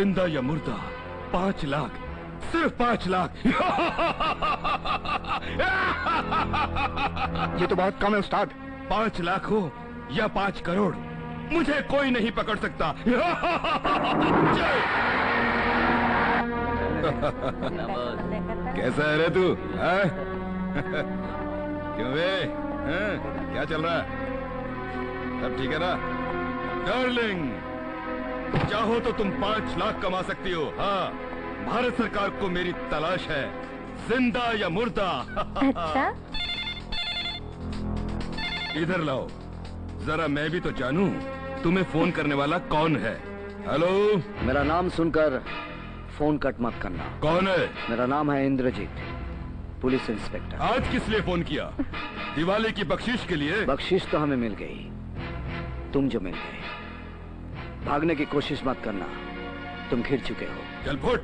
जिंदा या मुर्दा, 5 लाख, सिर्फ 5 लाख। ये तो बहुत कम है उस्ताद। 5 लाख हो या 5 करोड़, मुझे कोई नहीं पकड़ सकता। कैसा है रे तू? क्यों बे? क्या चल रहा है? सब ठीक है ना? डार्लिंग, चाहो तो तुम 5 लाख कमा सकती हो। हाँ, भारत सरकार को मेरी तलाश है, जिंदा या मुर्दा। अच्छा? इधर लाओ, जरा मैं भी तो जानूं तुम्हें फोन करने वाला कौन है। हेलो? मेरा नाम सुनकर फोन कट मत करना। कौन है? मेरा नाम है इंद्रजीत, पुलिस इंस्पेक्टर। आज किस लिए फोन किया? दिवाली की बख्शीश के लिए? बख्शीश तो हमें मिल गई, तुम जो मिल गए। भागने की कोशिश मत करना, तुम घिर चुके हो। चल फुट।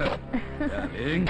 डार्लिंग।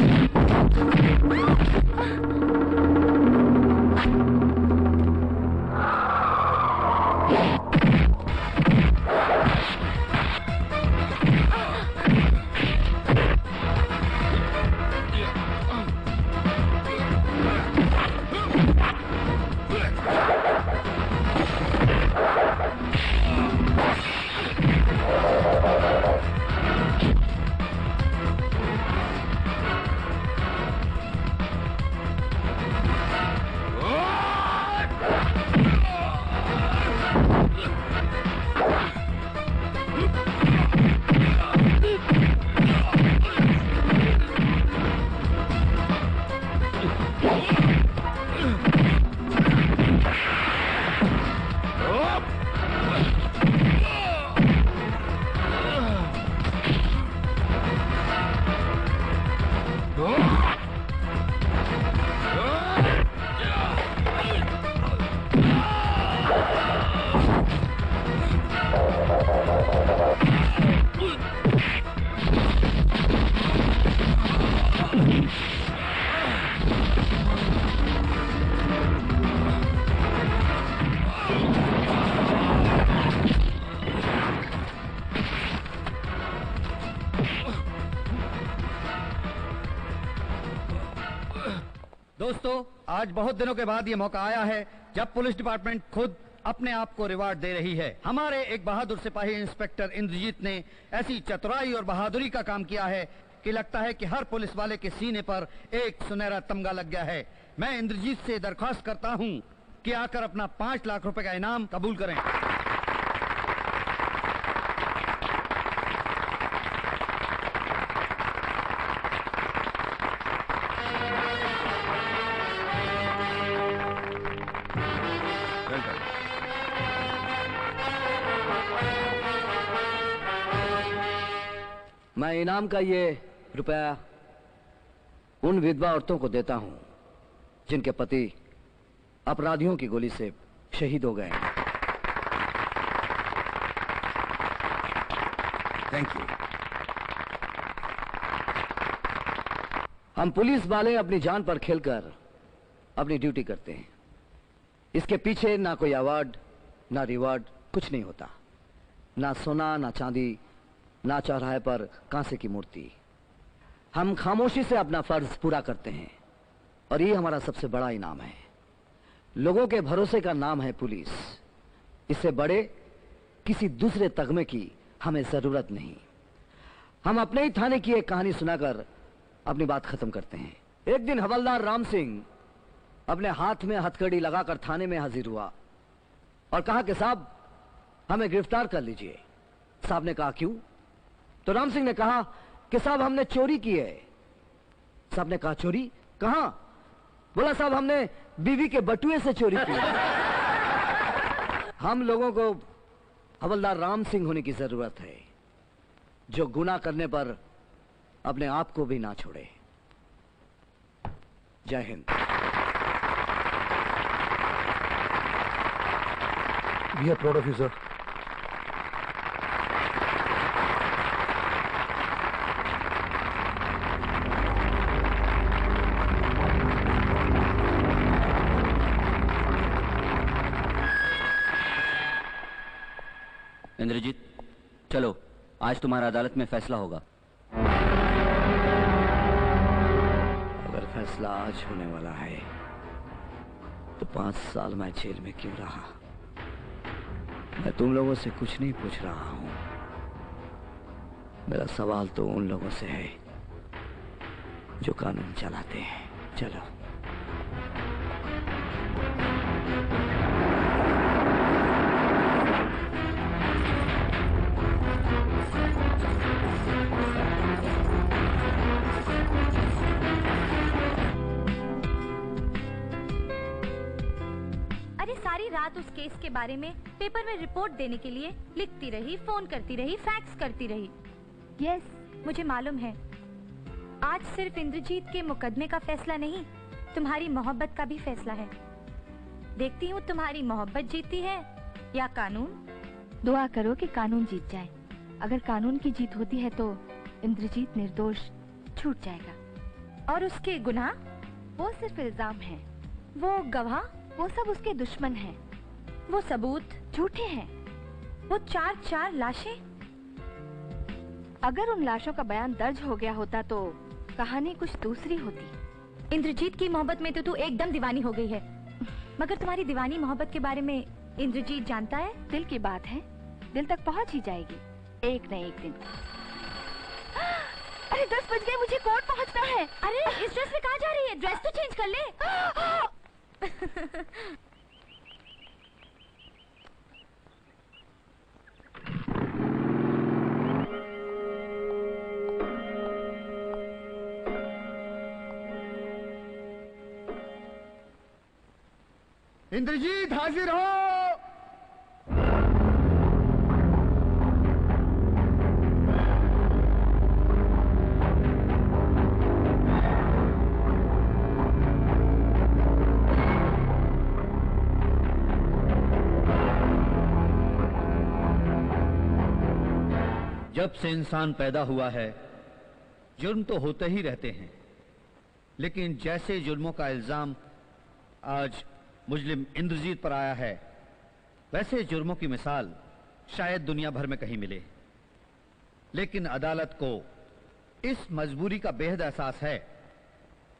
दोस्तों, आज बहुत दिनों के बाद ये मौका आया है जब पुलिस डिपार्टमेंट खुद अपने आप को रिवार्ड दे रही है। हमारे एक बहादुर सिपाही इंस्पेक्टर इंद्रजीत ने ऐसी चतुराई और बहादुरी का काम किया है कि लगता है कि हर पुलिस वाले के सीने पर एक सुनहरा तमगा लग गया है। मैं इंद्रजीत से दरख्वास्त करता हूं कि आकर अपना 5 लाख रुपए का इनाम कबूल करें। मैं इनाम का ये रुपया उन विधवा औरतों को देता हूं जिनके पति अपराधियों की गोली से शहीद हो गए। Thank you. हम पुलिस वाले अपनी जान पर खेलकर अपनी ड्यूटी करते हैं। इसके पीछे ना कोई अवार्ड, ना रिवार्ड, कुछ नहीं होता। ना सोना, ना चांदी, ना चौराहे पर कांसे की मूर्ति। हम खामोशी से अपना फर्ज पूरा करते हैं और ये हमारा सबसे बड़ा इनाम है। लोगों के भरोसे का नाम है पुलिस। इससे बड़े किसी दूसरे तगमे की हमें जरूरत नहीं। हम अपने ही थाने की एक कहानी सुनाकर अपनी बात खत्म करते हैं। एक दिन हवलदार राम सिंह अपने हाथ में हथकड़ी लगाकर थाने में हाजिर हुआ और कहा कि साहब, हमें गिरफ्तार कर लीजिए। साहब ने कहा क्यों? तो राम सिंह ने कहा कि साहब, हमने चोरी की है। साहब ने कहा चोरी? कहां? बोला साहब, हमने बीवी के बटुए से चोरी की। हम लोगों को हवलदार राम सिंह होने की जरूरत है, जो गुनाह करने पर अपने आप को भी ना छोड़े। जय Hind. We are proud of you, sir. Indrajit, चलो आज तुम्हारा अदालत में फैसला होगा। अगर फैसला आज होने वाला है तो 5 साल मैं जेल में क्यों रहा? मैं तुम लोगों से कुछ नहीं पूछ रहा हूं। मेरा सवाल तो उन लोगों से है जो कानून चलाते हैं। चलो। सारी रात उस केस के बारे में पेपर में रिपोर्ट देने के लिए लिखती रही, फोन करती रही, फैक्स करती रही। यस, मुझे मालूम है आज सिर्फ इंद्रजीत के मुकदमे का फैसला नहीं, तुम्हारी मोहब्बत का भी फैसला है। देखती हूँ तुम्हारी मोहब्बत जीतती है या कानून। दुआ करो कि कानून जीत जाए। अगर कानून की जीत होती है तो इंद्रजीत निर्दोष छूट जाएगा। और उसके गुनाह? वो सिर्फ इल्जाम है। वो गवाह? वो सब उसके दुश्मन हैं। वो सबूत झूठे हैं। वो 4 लाशें? अगर उन लाशों का बयान दर्ज हो गया होता तो कहानी कुछ दूसरी होती। इंद्रजीत की मोहब्बत में तो तू एकदम दीवानी हो गई है। मगर तुम्हारी दीवानी मोहब्बत के बारे में इंद्रजीत जानता है? दिल की बात है, दिल तक पहुंच ही जाएगी एक न एक दिन। अरे 10 बज गए, मुझे कोर्ट पहुंचना है। अरे इस ड्रेस में कहाँ जा रही है? ड्रेस तो चेंज कर ले। इंद्रजीत हाजिर हो। जब से इंसान पैदा हुआ है जुर्म तो होते ही रहते हैं, लेकिन जैसे जुर्मों का इल्जाम आज मुजरिम इंद्रजीत पर आया है, वैसे जुर्मों की मिसाल शायद दुनिया भर में कहीं मिले। लेकिन अदालत को इस मजबूरी का बेहद एहसास है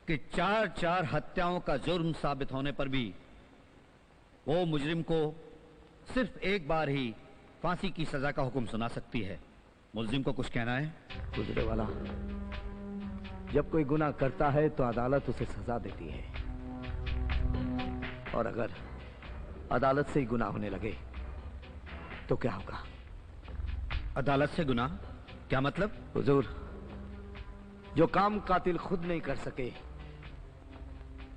कि 4 हत्याओं का जुर्म साबित होने पर भी वो मुजरिम को सिर्फ एक बार ही फांसी की सजा का हुक्म सुना सकती है। मुलजिम को कुछ कहना है? गुजरे वाला, जब कोई गुनाह करता है तो अदालत उसे सजा देती है, और अगर अदालत से ही गुनाह होने लगे तो क्या होगा? अदालत से गुनाह? क्या मतलब? हुजूर, जो काम कातिल खुद नहीं कर सके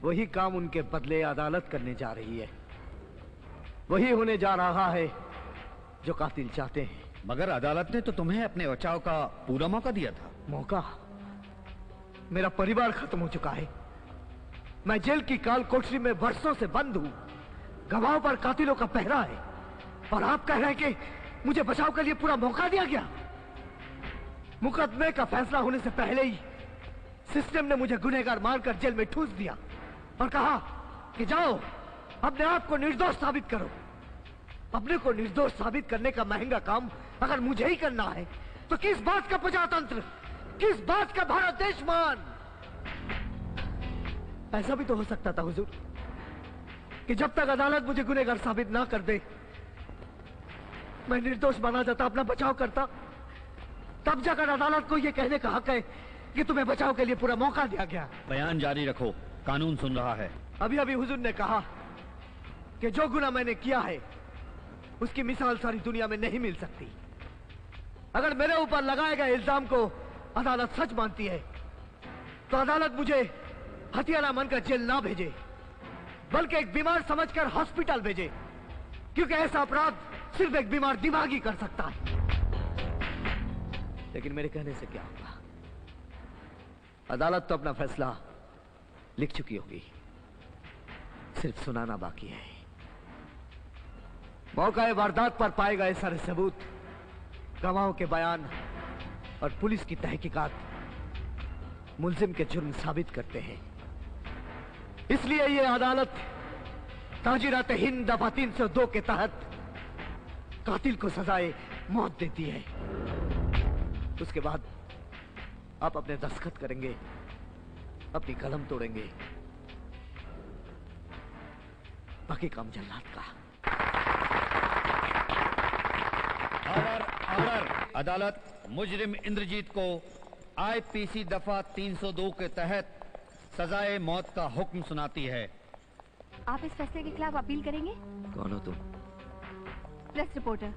वही काम उनके बदले अदालत करने जा रही है। वही होने जा रहा है जो कातिल चाहते हैं। मगर अदालत ने तो तुम्हें अपने बचाव का पूरा मौका दिया था। मौका? मेरा परिवार खत्म हो चुका है। मैं जेल की काल कोठरी में वर्षों से बंद हूं। गवाहों पर कातिलों का पहरा है, और आप कह रहे हैं कि मुझे बचाव के लिए पूरा मौका दिया गया। मुकदमे का फैसला होने से पहले ही सिस्टम ने मुझे गुनहगार मानकर जेल में ठूस दिया और कहा कि जाओ अपने आप को निर्दोष साबित करो। अपने को निर्दोष साबित करने का महंगा काम अगर मुझे ही करना है तो किस बात का प्रजातंत्र, किस बात का भारत देश मान? ऐसा भी तो हो सकता था हुजूर कि जब तक अदालत मुझे गुनहगार साबित ना कर दे मैं निर्दोष माना जाता, अपना बचाव करता। तब जाकर अदालत को यह कहने का हक है कि तुम्हें बचाव के लिए पूरा मौका दिया गया। बयान जारी रखो, कानून सुन रहा है। अभी अभी हुजूर ने कहा कि जो गुनाह मैंने किया है उसकी मिसाल सारी दुनिया में नहीं मिल सकती। अगर मेरे ऊपर लगाए गए इल्जाम को अदालत सच मानती है तो अदालत मुझे हत्यारा मानकर जेल ना भेजे, बल्कि एक बीमार समझकर हॉस्पिटल भेजे, क्योंकि ऐसा अपराध सिर्फ एक बीमार दिमागी कर सकता है। लेकिन मेरे कहने से क्या होगा? अदालत तो अपना फैसला लिख चुकी होगी, सिर्फ सुनाना बाकी है। मौका वारदात पर पाए गए सारे सबूत, गवाहों के बयान और पुलिस की तहकीकात मुलजिम के जुर्म साबित करते हैं। इसलिए ये अदालत ताजीरात हिंद दफा 302 के तहत कातिल को सजाए मौत देती है। उसके बाद आप अपने दस्तखत करेंगे, अपनी कलम तोड़ेंगे, बाकी काम जल्लाद का। Order order. अदालत मुजरिम इंद्रजीत को आईपीसी दफा 302 के तहत सजाए मौत का हुक्म सुनाती है। आप इस फैसले के खिलाफ अपील करेंगे? कौन हो तुम? Press reporter.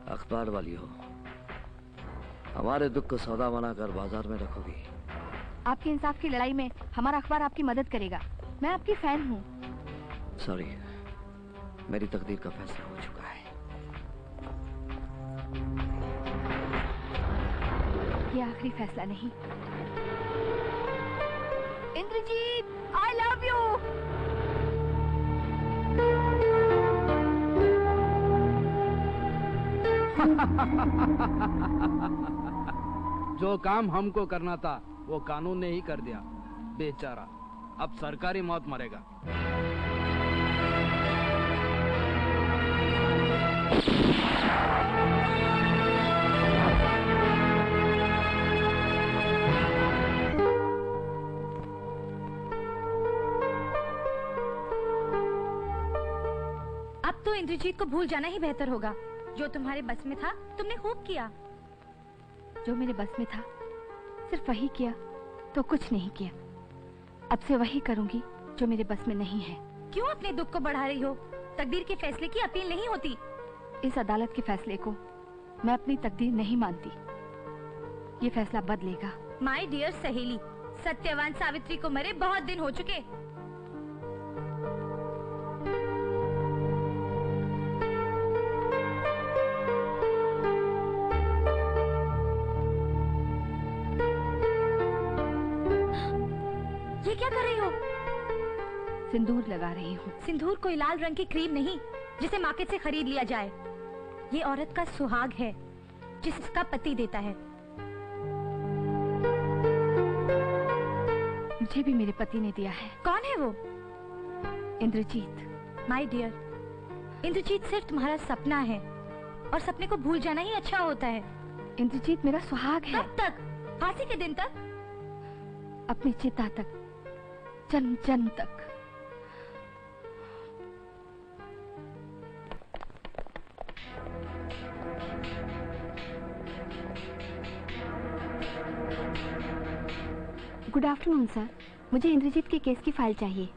अखबार वाली हो, हमारे दुख को सौदा बनाकर बाजार में रखोगी। आपके इंसाफ की लड़ाई में हमारा अखबार आपकी मदद करेगा। मैं आपकी फैन हूँ। सॉरी, मेरी तकदीर का फैसला हो चुका है। ये आखिरी फैसला नहीं। Indrajeet, I love you. जो काम हमको करना था वो कानून ने ही कर दिया। बेचारा अब सरकारी मौत मरेगा। अब तो इंद्रजीत को भूल जाना ही बेहतर होगा। जो तुम्हारे बस में था तुमने खूब किया। जो मेरे बस में था सिर्फ वही किया, तो कुछ नहीं किया। अब से वही करूंगी जो मेरे बस में नहीं है। क्यों अपने दुख को बढ़ा रही हो? तकदीर के फैसले की अपील नहीं होती। इस अदालत के फैसले को मैं अपनी तकदीर नहीं मानती। ये फैसला बदलेगा। माय डियर सहेली, सत्यवान सावित्री को मरे बहुत दिन हो चुके। ये क्या कर रही हो? सिंदूर लगा रही हूँ। सिंदूर कोई लाल रंग की क्रीम नहीं जिसे मार्केट से खरीद लिया जाए। ये औरत का सुहाग है जिसका पति देता है। मुझे भी मेरे पति ने दिया है। कौन है वो? इंद्रजीत। माय डियर, इंद्रजीत सिर्फ तुम्हारा सपना है और सपने को भूल जाना ही अच्छा होता है। इंद्रजीत मेरा सुहाग है। कब तक? फांसी के दिन तक? अपनी चिता तक, जन्म जन्म तक। गुड आफ्टरनून सर, मुझे इंद्रजीत के केस की फाइल चाहिए।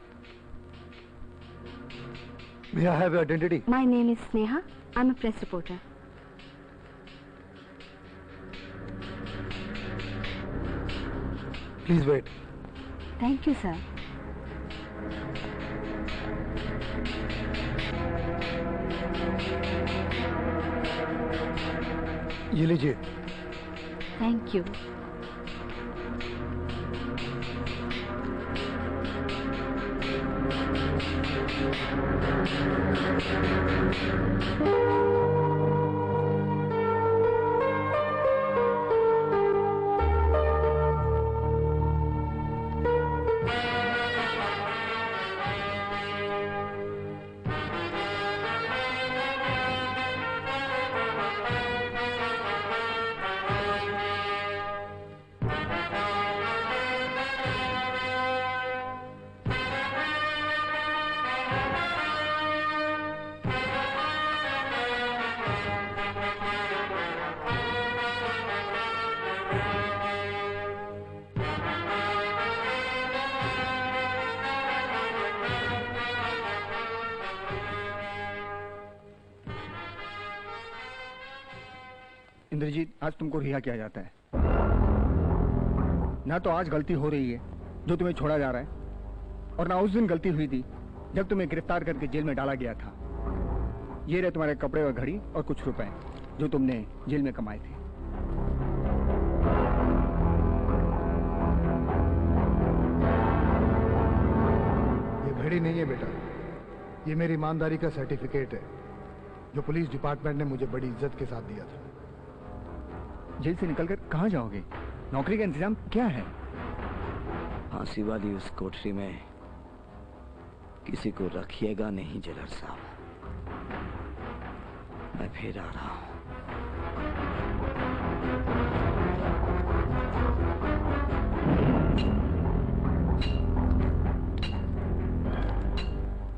May I have your identity? My name is Sneha. I am a press reporter. Please wait. Thank you sir. ये लीजिए। Thank you. इंद्रजीत, आज तुमको रिहा किया जाता है। ना तो आज गलती हो रही है जो तुम्हें छोड़ा जा रहा है, और ना उस दिन गलती हुई थी जब तुम्हें गिरफ्तार करके जेल में डाला गया था। ये रहे तुम्हारे कपड़े और घड़ी और कुछ रुपए जो तुमने जेल में कमाए थे। ये घड़ी नहीं है बेटा, ये मेरी ईमानदारी का सर्टिफिकेट है जो पुलिस डिपार्टमेंट ने मुझे बड़ी इज्जत के साथ दिया था। जेल से निकलकर कहाँ जाओगे? नौकरी का इंतजाम क्या है? फांसी वाली उस कोठरी में किसी को रखिएगा नहीं जेलर साहब। मैं फिर आ रहा हूं।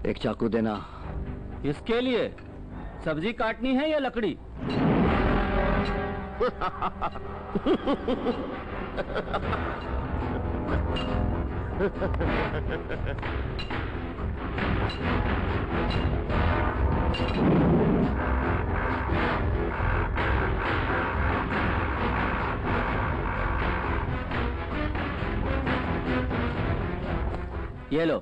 एक चाकू देना। इसके लिए सब्जी काटनी है या लकड़ी? ये लो।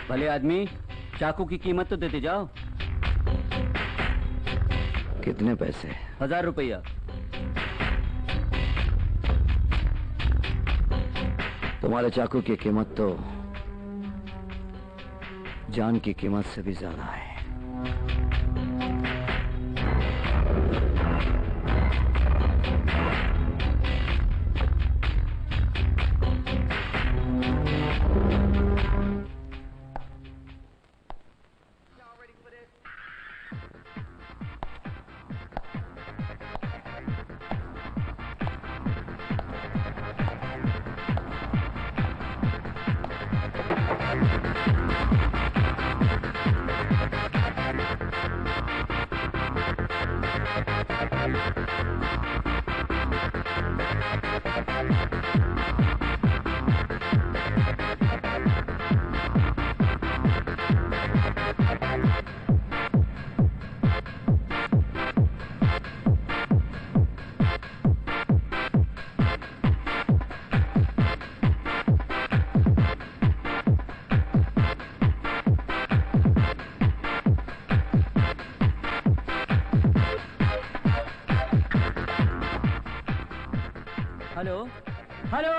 भले आदमी, चाकू की कीमत तो देते जाओ। कितने पैसे? 1000 रुपया। तुम्हारे चाकू की कीमत तो जान की कीमत से भी ज्यादा है। Hello hello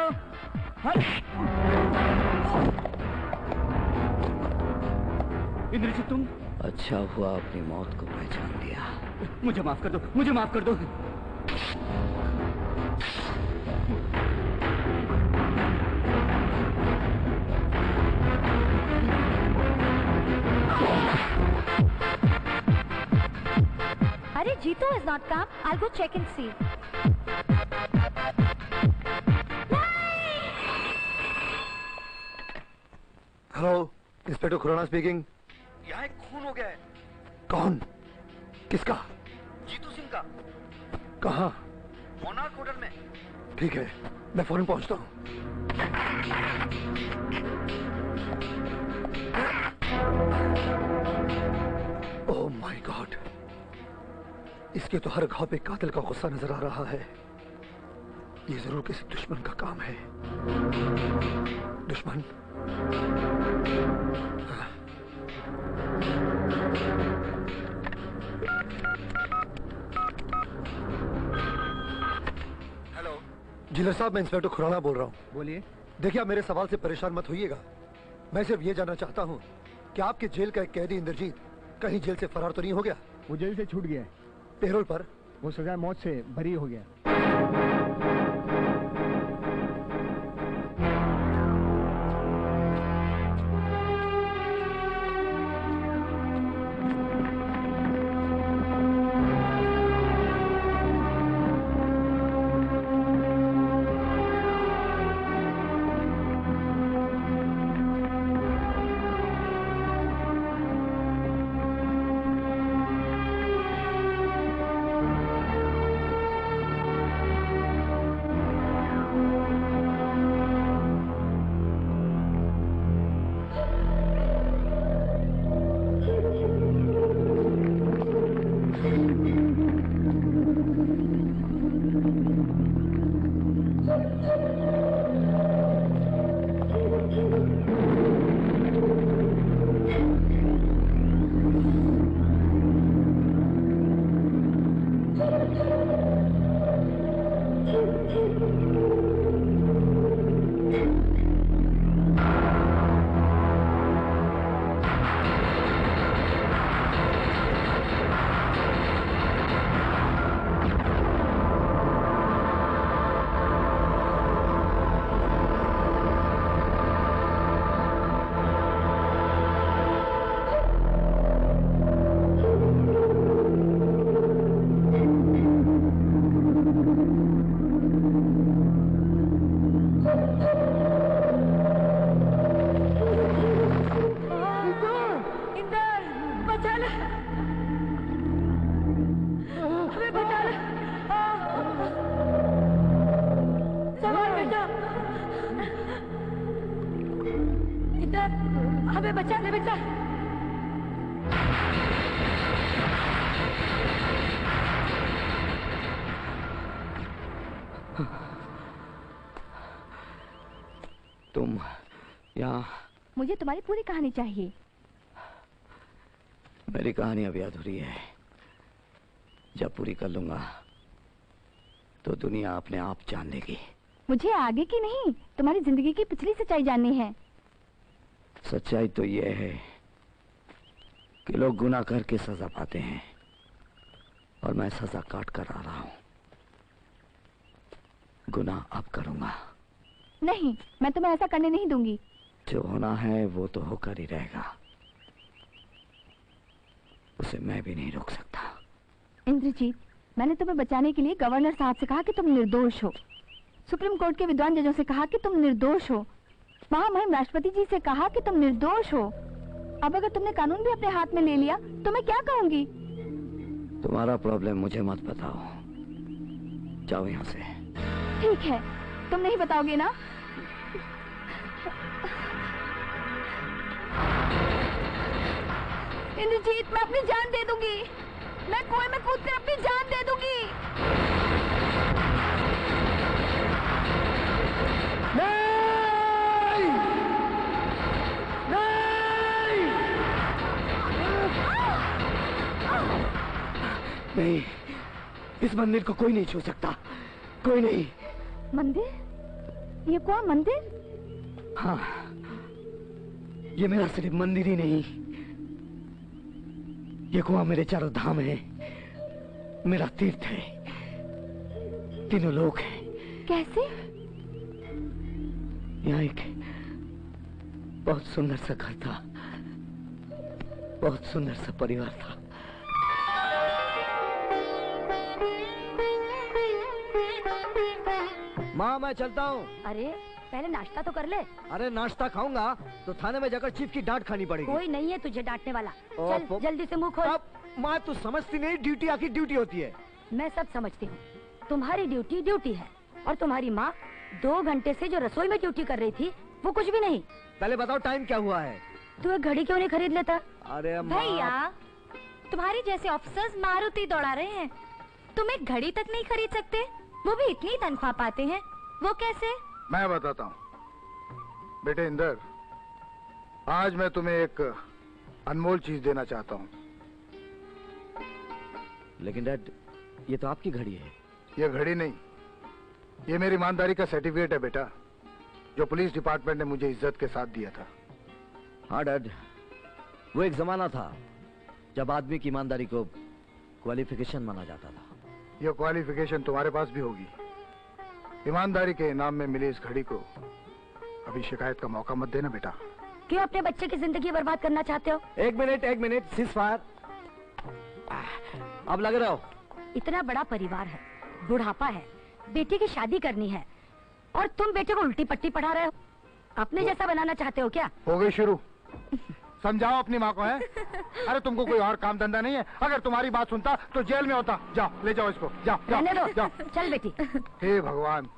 hello. इंद्रजीत तुम? अच्छा हुआ अपनी मौत को पहचान लिया। मुझे माफ कर दो, मुझे माफ कर दो। अरे Jeetu is not come. I go check and see. Hello, inspector Khurana speaking. यहाँ एक खून हो गया है। कौन? किसका? जीतू सिंह का। कहाँ? मोनार्क होटल में। ठीक है, मैं फौरन पहुंचता हूँ। ओह माय गॉड, इसके तो हर घाव पे कातिल का गुस्सा नजर आ रहा है। ये जरूर किसी दुश्मन का काम है। दुश्मन? हेलो। जिलर साहब, मैं इंस्पेक्टर खुराना बोल रहा हूँ। बोलिए। देखिए, आप मेरे सवाल से परेशान मत होइएगा। मैं सिर्फ ये जानना चाहता हूँ कि आपके जेल का एक कैदी इंद्रजीत कहीं जेल से फरार तो नहीं हो गया? वो जेल से छूट गया है। पेरोल पर? वो सजा मौत से बरी हो गया। बचा ले, हमें बचा ले। संभाल बेटा, इधर हमें बचा ले बेटा। तुम यहाँ? मुझे तुम्हारी पूरी कहानी चाहिए। मेरी कहानी अभी अधूरी है। जब पूरी कर लूंगा तो दुनिया अपने आप जान लेगी। मुझे आगे की नहीं, तुम्हारी जिंदगी की पिछली सच्चाई जाननी है। सच्चाई तो ये है कि लोग गुनाह करके सजा पाते हैं और मैं सजा काट कर आ रहा हूं। गुनाह अब करूंगा। नहीं, मैं तुम्हें ऐसा करने नहीं दूंगी। जो होना है वो तो होकर ही रहेगा, उसे मैं भी नहीं रोक सकता। इंद्रजीत, मैंने तुम्हें बचाने के लिए गवर्नर साहब से कहा कि तुम निर्दोष हो, सुप्रीम कोर्ट के विद्वान जजों से कहा कि तुम निर्दोष हो, महामहिम राष्ट्रपति जी से कहा कि तुम निर्दोष हो। अब अगर तुमने कानून भी अपने हाथ में ले लिया तो मैं क्या कहूंगी? तुम्हारा प्रॉब्लम मुझे मत बताओ, जाओ यहाँ से। ठीक है, तुम नहीं बताओगे ना? इंद्रजीत, मैं अपनी जान दे दूंगी, मैं कुएं में कूदकर अपनी जान दे दूंगी। नहीं! नहीं! नहीं, इस मंदिर को कोई नहीं छू सकता, कोई नहीं। मंदिर? ये कौन मंदिर? हाँ, ये मेरा सिर्फ मंदिर ही नहीं, ये कुआं मेरे चारों धाम है, मेरा तीर्थ है, तीनों लोग हैं। कैसे? यहाँ एक बहुत सुंदर सा घर था, बहुत सुंदर सा परिवार था। माँ, मैं चलता हूँ। अरे पहले नाश्ता तो कर ले। अरे नाश्ता खाऊंगा तो थाने में जाकर चीफ की डांट खानी पड़ेगी। कोई नहीं है तुझे डांटने वाला। चल जल्दी से मुंह खोल। अब माँ, तू समझती नहीं, ड्यूटी आखिर ड्यूटी होती है। मैं सब समझती हूँ, तुम्हारी ड्यूटी ड्यूटी है, और तुम्हारी माँ 2 घंटे से जो रसोई में ड्यूटी कर रही थी वो कुछ भी नहीं। पहले बताओ टाइम क्या हुआ है? तू एक घड़ी क्यों नहीं खरीद लेता? अरे भैया, तुम्हारे जैसे ऑफिसर्स मारुति दौड़ा रहे हैं, तुम एक घड़ी तक नहीं खरीद सकते? वो भी इतनी तनख्वाह पाते हैं, वो कैसे? मैं बताता हूँ बेटे इंदर, आज मैं तुम्हें एक अनमोल चीज देना चाहता हूँ। लेकिन डैड, ये तो आपकी घड़ी है। ये घड़ी नहीं, ये मेरी ईमानदारी का सर्टिफिकेट है बेटा, जो पुलिस डिपार्टमेंट ने मुझे इज्जत के साथ दिया था। हाँ डैड, वो एक जमाना था जब आदमी की ईमानदारी को क्वालिफिकेशन माना जाता था। ये क्वालिफिकेशन तुम्हारे पास भी होगी। ईमानदारी के इनाम में मिली इस घड़ी को अभी शिकायत का मौका मत देना बेटा। क्यों अपने बच्चे की जिंदगी बर्बाद करना चाहते हो? एक मिनट, सीज फायर। अब लग रहे हो? इतना बड़ा परिवार है, बुढ़ापा है, बेटी की शादी करनी है, और तुम बेटे को उल्टी पट्टी पढ़ा रहे हो। अपने जैसा बनाना चाहते हो क्या? हो गई शुरू। समझाओ अपनी माँ को। है अरे तुमको कोई और काम धंधा नहीं है? अगर तुम्हारी बात सुनता तो जेल में होता। जाओ ले जाओ इसको, जाओ रहने दो। जाओ। चल बेटी। हे भगवान।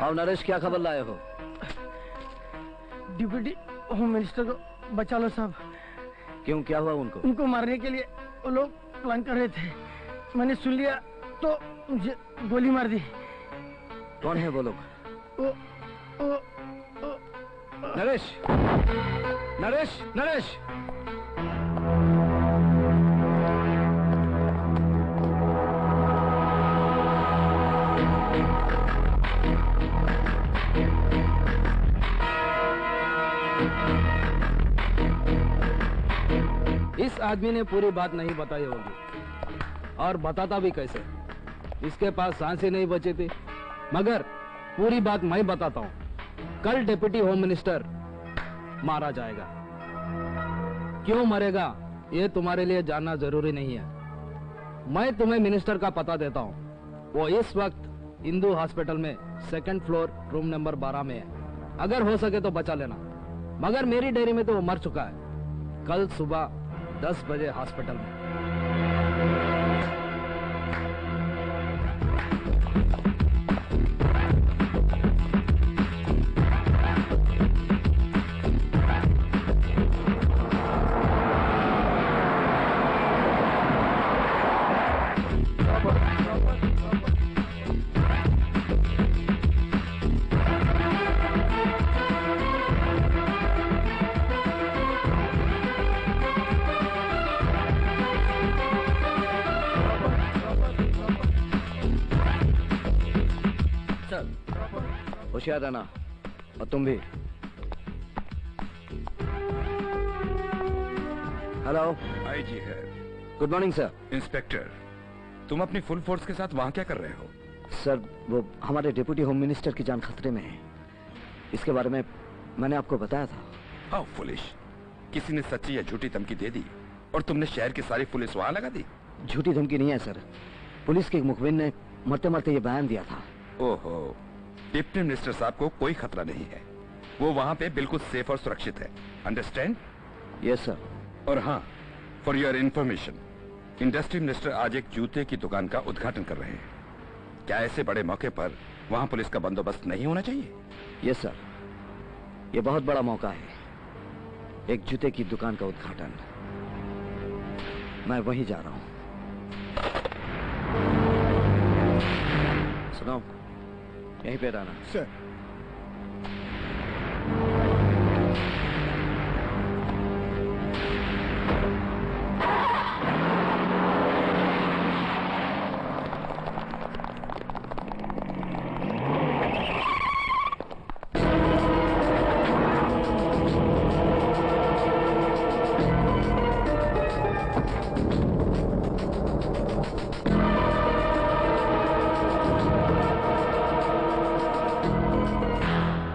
आओ नरेश, क्या खबर लाए हो? डिप्टी होम मिनिस्टर को बचा लो साहब। क्यों, क्या हुआ उनको? उनको मारने के लिए वो लोग प्लान कर रहे थे, मैंने सुन लिया तो मुझे गोली मार दी। कौन है वो लोग? वो नरेश, नरेश, नरेश। इस आदमी ने पूरी बात नहीं बताई होगी, और बताता भी कैसे? इसके पास सांसें नहीं बची थी। मगर पूरी बात मैं बताता हूं। कल डिप्टी होम मिनिस्टर मारा जाएगा। क्यों मरेगा ये तुम्हारे लिए जानना जरूरी नहीं है। मैं तुम्हें मिनिस्टर का पता देता हूं। वो इस वक्त हिंदू हॉस्पिटल में 2nd फ्लोर रूम नंबर 12 में है। अगर हो सके तो बचा लेना। मगर मेरी डायरी में तो वो मर चुका है। कल सुबह 10 बजे हॉस्पिटल में। होशियार रहना, और तुम भी। हेलो, आईजी है। Good morning sir. इंस्पेक्टर, तुम अपनी फुल फोर्स के साथ वहां क्या कर रहे हो? सर, वो हमारे डिप्टी होम मिनिस्टर की जान खतरे में है। इसके बारे में मैंने आपको बताया था। How foolish. किसी ने सच्ची या झूठी धमकी दे दी और तुमने शहर की सारी पुलिस वहां लगा दी? झूठी धमकी नहीं है सर। पुलिस के एक मुखबिर ने मरते मरते ये बयान दिया था। ओहो, डिप्टी मिनिस्टर साहब को कोई खतरा नहीं है। वो वहां पे बिल्कुल सेफ और सुरक्षित है। अंडरस्टैंड? Yes sir. और हाँ, for your information, industry minister आज एक जूते की दुकान का उद्घाटन कर रहे हैं। क्या ऐसे बड़े मौके पर वहां पुलिस का बंदोबस्त नहीं होना चाहिए? यस सर, ये बहुत बड़ा मौका है। एक जूते की दुकान का उद्घाटन। मैं वहीं जा रहा हूं। सुनो, यहीं पे रहना। सर।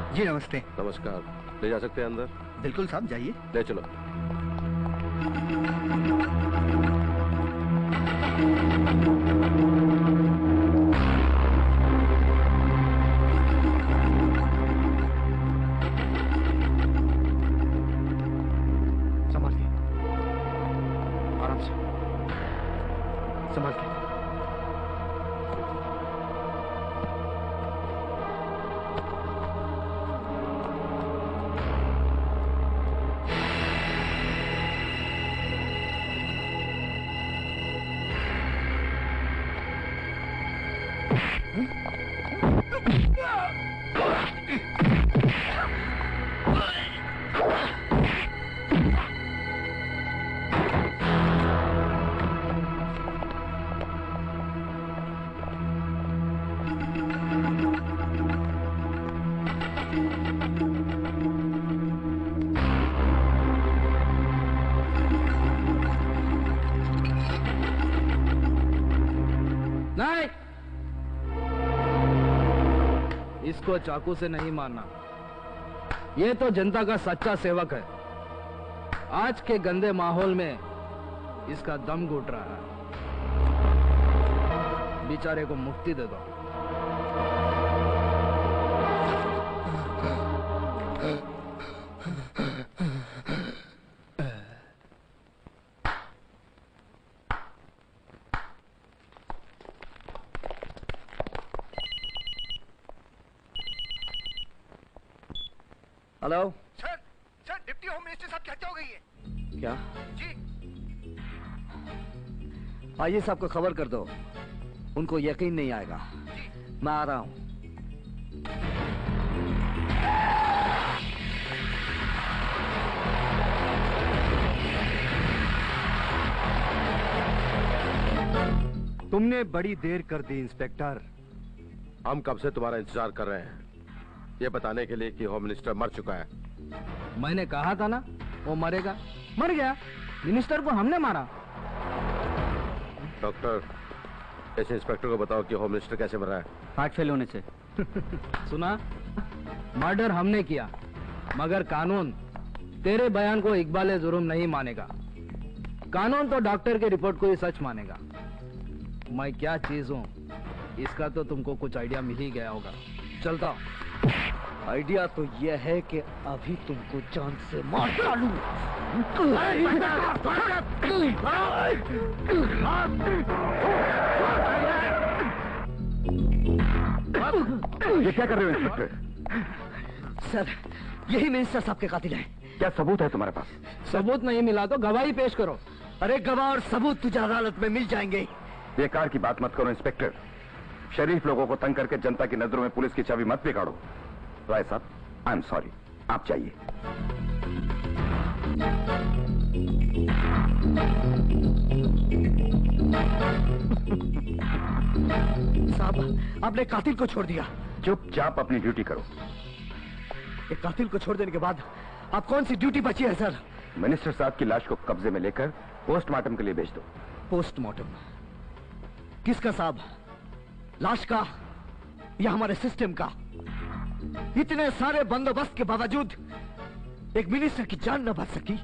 जी नमस्ते। नमस्कार। ले जा सकते हैं अंदर? बिल्कुल साहब, जाइए। ले चलो। संभाल के, आराम से संभाल के। नहीं, इसको चाकू से नहीं मारना। ये तो जनता का सच्चा सेवक है। आज के गंदे माहौल में इसका दम घुट रहा है। बेचारे को मुक्ति दे दो। Hello sir, sir deputy home minister साहब की हत्या हो गई है। क्या? जी। आइए साहब को खबर कर दो, उनको यकीन नहीं आएगा। मैं आ रहा हूं। तुमने बड़ी देर कर दी इंस्पेक्टर। हम कब से तुम्हारा इंतजार कर रहे हैं, ये बताने के लिए कि होम मिनिस्टर मर चुका है। मैंने कहा था ना वो मरेगा, मर गया। मिनिस्टर को हमने मारा। डॉक्टर, इस इंस्पेक्टर को बताओ कि होम मिनिस्टर कैसे मरा है। हार्ट फेल होने से। सुना, मर्डर हमने किया, मगर कानून तेरे बयान को इकबाल जुर्म नहीं मानेगा। कानून तो डॉक्टर की रिपोर्ट को ही सच मानेगा। मैं क्या चीज हूँ इसका तो तुमको कुछ आइडिया मिल ही गया होगा। चलता हूँ। आइडिया तो यह है कि अभी तुमको जान से मार डालूं। ये क्या कर रहे हो इंस्पेक्टर? सर, यही मिनिस्टर साहब के कातिल हैं। क्या सबूत है तुम्हारे पास? सबूत नहीं मिला तो गवाही पेश करो। अरे गवाह और सबूत तुझे अदालत में मिल जाएंगे। बेकार की बात मत करो इंस्पेक्टर। शरीफ लोगों को तंग करके जनता की नजरों में पुलिस की छवि मत बिगाड़ो। राय साहब, आई एम सॉरी, आप जाइए। साहब, आपने कातिल को छोड़ दिया। चुपचाप अपनी ड्यूटी करो। एक कातिल को छोड़ देने के बाद अब कौन सी ड्यूटी बची है सर? मिनिस्टर साहब की लाश को कब्जे में लेकर पोस्टमार्टम के लिए भेज दो। पोस्टमार्टम किसका साहब? लाश का या हमारे सिस्टम का? इतने सारे बंदोबस्त के बावजूद एक मिनिस्टर की जान न बच सकी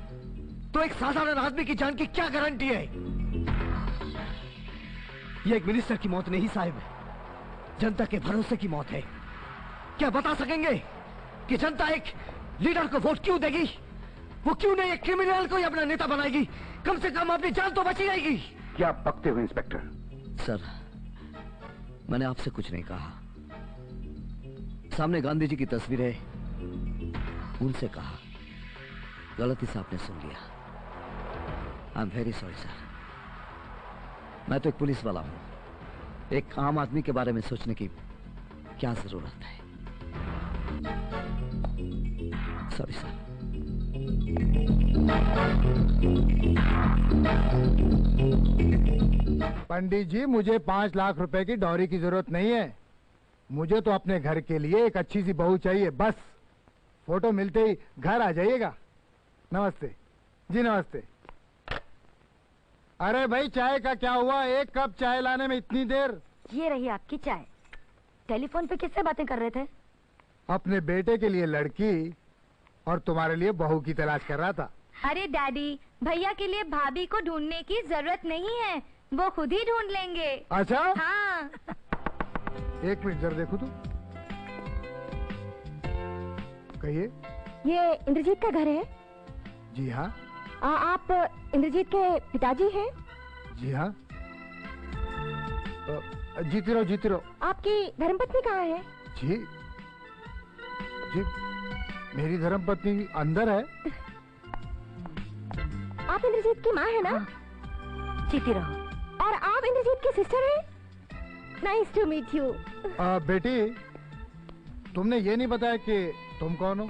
तो एक साधारण आदमी की जान की क्या गारंटी है? यह एक मिनिस्टर की मौत नहीं साहब, जनता के भरोसे की मौत है। क्या बता सकेंगे कि जनता एक लीडर को वोट क्यों देगी? वो क्यों नहीं एक क्रिमिनल को ही अपना नेता बनाएगी? कम से कम अपनी जान तो बची रहेगी। क्या बकते हो इंस्पेक्टर? सर, मैंने आपसे कुछ नहीं कहा। सामने गांधी जी की तस्वीर है, उनसे कहा। गलती से आपने सुन लिया। I am very sorry sir. मैं तो एक पुलिस वाला हूं। एक आम आदमी के बारे में सोचने की क्या जरूरत है? Sorry sir. पंडित जी, मुझे 5 लाख रुपए की डॉरी की जरूरत नहीं है। मुझे तो अपने घर के लिए एक अच्छी सी बहू चाहिए, बस। फोटो मिलते ही घर आ जाइएगा। नमस्ते जी। नमस्ते। अरे भाई, चाय का क्या हुआ? एक कप चाय लाने में इतनी देर? ये रही आपकी चाय। टेलीफोन पे किससे बातें कर रहे थे? अपने बेटे के लिए लड़की और तुम्हारे लिए बहू की तलाश कर रहा था। अरे डैडी, भैया के लिए भाभी को ढूंढने की जरूरत नहीं है, वो खुद ही ढूंढ लेंगे। अच्छा? हाँ। एक मिनट जरा देखो तो। कहिए। ये इंद्रजीत का घर है? जी हाँ। आप इंद्रजीत के पिताजी हैं? जी हाँ। जीती रहो, जीती रहो। आपकी धर्मपत्नी कहाँ है? जी जी, मेरी धर्मपत्नी अंदर है। आप इंद्रजीत की माँ है ना? जीती रहो। और आप इंद्रजीत की सिस्टर हैं? Nice to meet you. बेटी, तुमने ये नहीं बताया कि तुम कौन हो?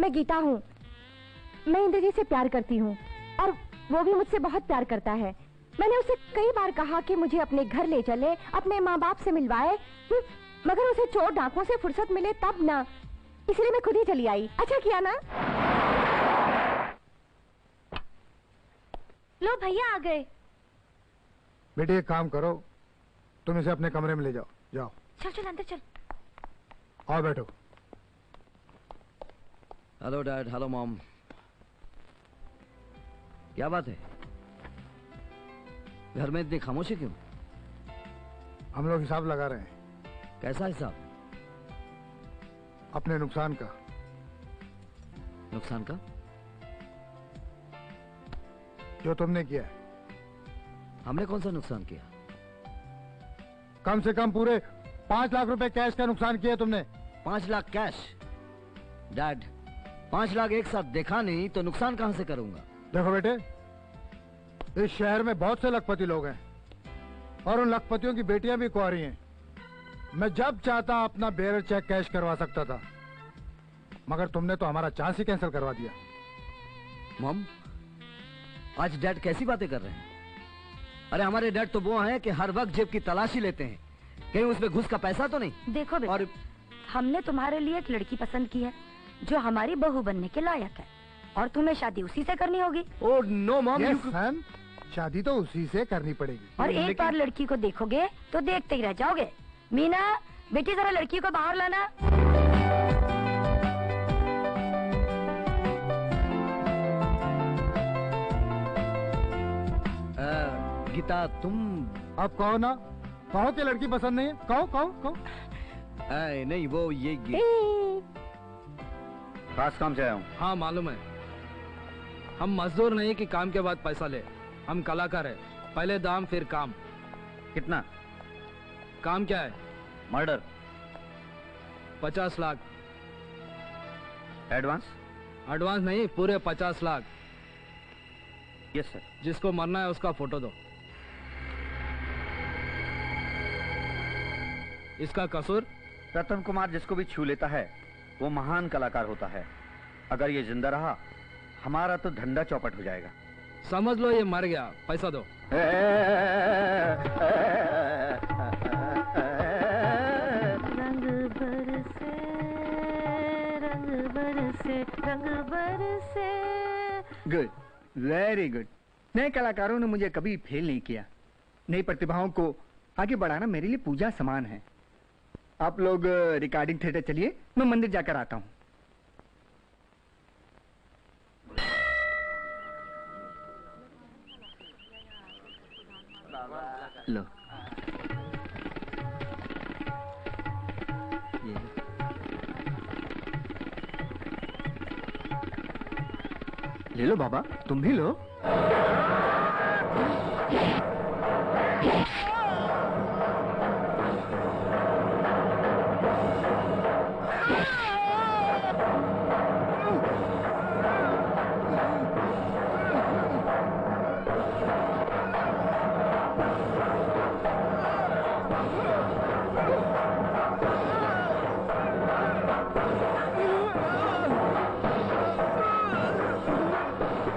मैं गीता हूँ। मैं इंद्रजीत से प्यार करती हूँ और वो भी मुझसे बहुत प्यार करता है। मैंने उसे कई बार कहा कि मुझे अपने घर ले चले, अपने माँ बाप से मिलवाए, मगर उसे चोर डाकुओं से फुर्सत मिले तब ना। इसलिए मैं खुद ही चली आई। अच्छा किया ना? लो भैया आ गए। बेटी, एक काम करो, तुम इसे अपने कमरे में ले जाओ। जाओ। चल चल अंदर चल। आओ बैठो। Hello dad, hello mom. क्या बात है? घर में इतनी खामोशी क्यों? हम लोग हिसाब लगा रहे हैं। कैसा हिसाब? अपने नुकसान का। नुकसान का? जो तुमने किया है। हमने कौन सा नुकसान किया? कम से कम पूरे 5 लाख रुपए कैश का नुकसान किया तुमने। 5 लाख कैश? डैड, 5 लाख एक साथ देखा नहीं तो नुकसान कहां से करूंगा? देखो बेटे, इस शहर में बहुत से लखपति लोग हैं और उन लखपतियों की बेटियां भी कुंवारी हैं। मैं जब चाहता अपना बेयर चेक कैश करवा सकता था, मगर तुमने तो हमारा चांस ही कैंसिल करवा दिया। मॉम, आज डैड कैसी बातें कर रहे हैं? अरे हमारे डैड तो वो हैं कि हर वक्त जेब की तलाशी लेते हैं, कहीं उसमें घुस का पैसा तो नहीं। देखो बेटा, और हमने तुम्हारे लिए एक लड़की पसंद की है जो हमारी बहू बनने के लायक है, और तुम्हें शादी उसी से करनी होगी। ओह नो मॉम, मैम शादी तो उसी से करनी पड़ेगी। और एक बार लड़की को देखोगे तो देखते ही रह जाओगे। मीना बेटी, जरा लड़की को बाहर लाना। गीता तुम अब कहो ना, कहो कि लड़की पसंद नहीं है, कहो कहो कहो। नहीं वो ये खास काम से आया हूँ। हाँ मालूम है, हम मजदूर नहीं कि काम के बाद पैसा ले, हम कलाकार है, पहले दाम फिर काम। कितना? काम क्या है? मर्डर। 50 लाख एडवांस? एडवांस नहीं, पूरे 50 लाख। Yes sir. जिसको मरना है उसका फोटो दो। इसका कसूर? रतन कुमार जिसको भी छू लेता है वो महान कलाकार होता है। अगर ये जिंदा रहा हमारा तो धंधा चौपट हो जाएगा। समझ लो ये मर गया, पैसा दो। रंग बरसे, रंग बरसे, रंग बरसे। Good, very good. नए कलाकारों ने मुझे कभी फेल नहीं किया। नई प्रतिभाओं को आगे बढ़ाना मेरे लिए पूजा समान है। आप लोग रिकॉर्डिंग थिएटर चलिए, मैं मंदिर जाकर आता हूँ। लो ये ले लो बाबा, तुम भी लो।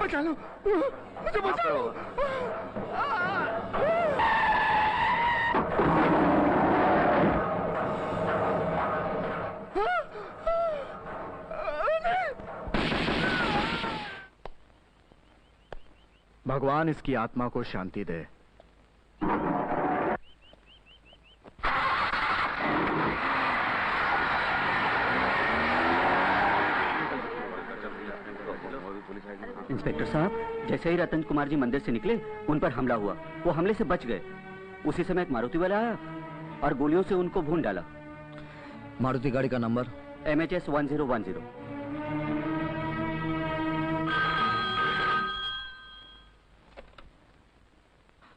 बचा लो, मुझे बचा लो। भगवान इसकी आत्मा को शांति दे। इंस्पेक्टर साहब, जैसे ही रतन कुमार जी मंदिर से निकले उन पर हमला हुआ। वो हमले से बच गए। उसी समय एक मारुति वाला आया और गोलियों से उनको भून डाला। मारुति गाड़ी का नंबर? MHS 1010।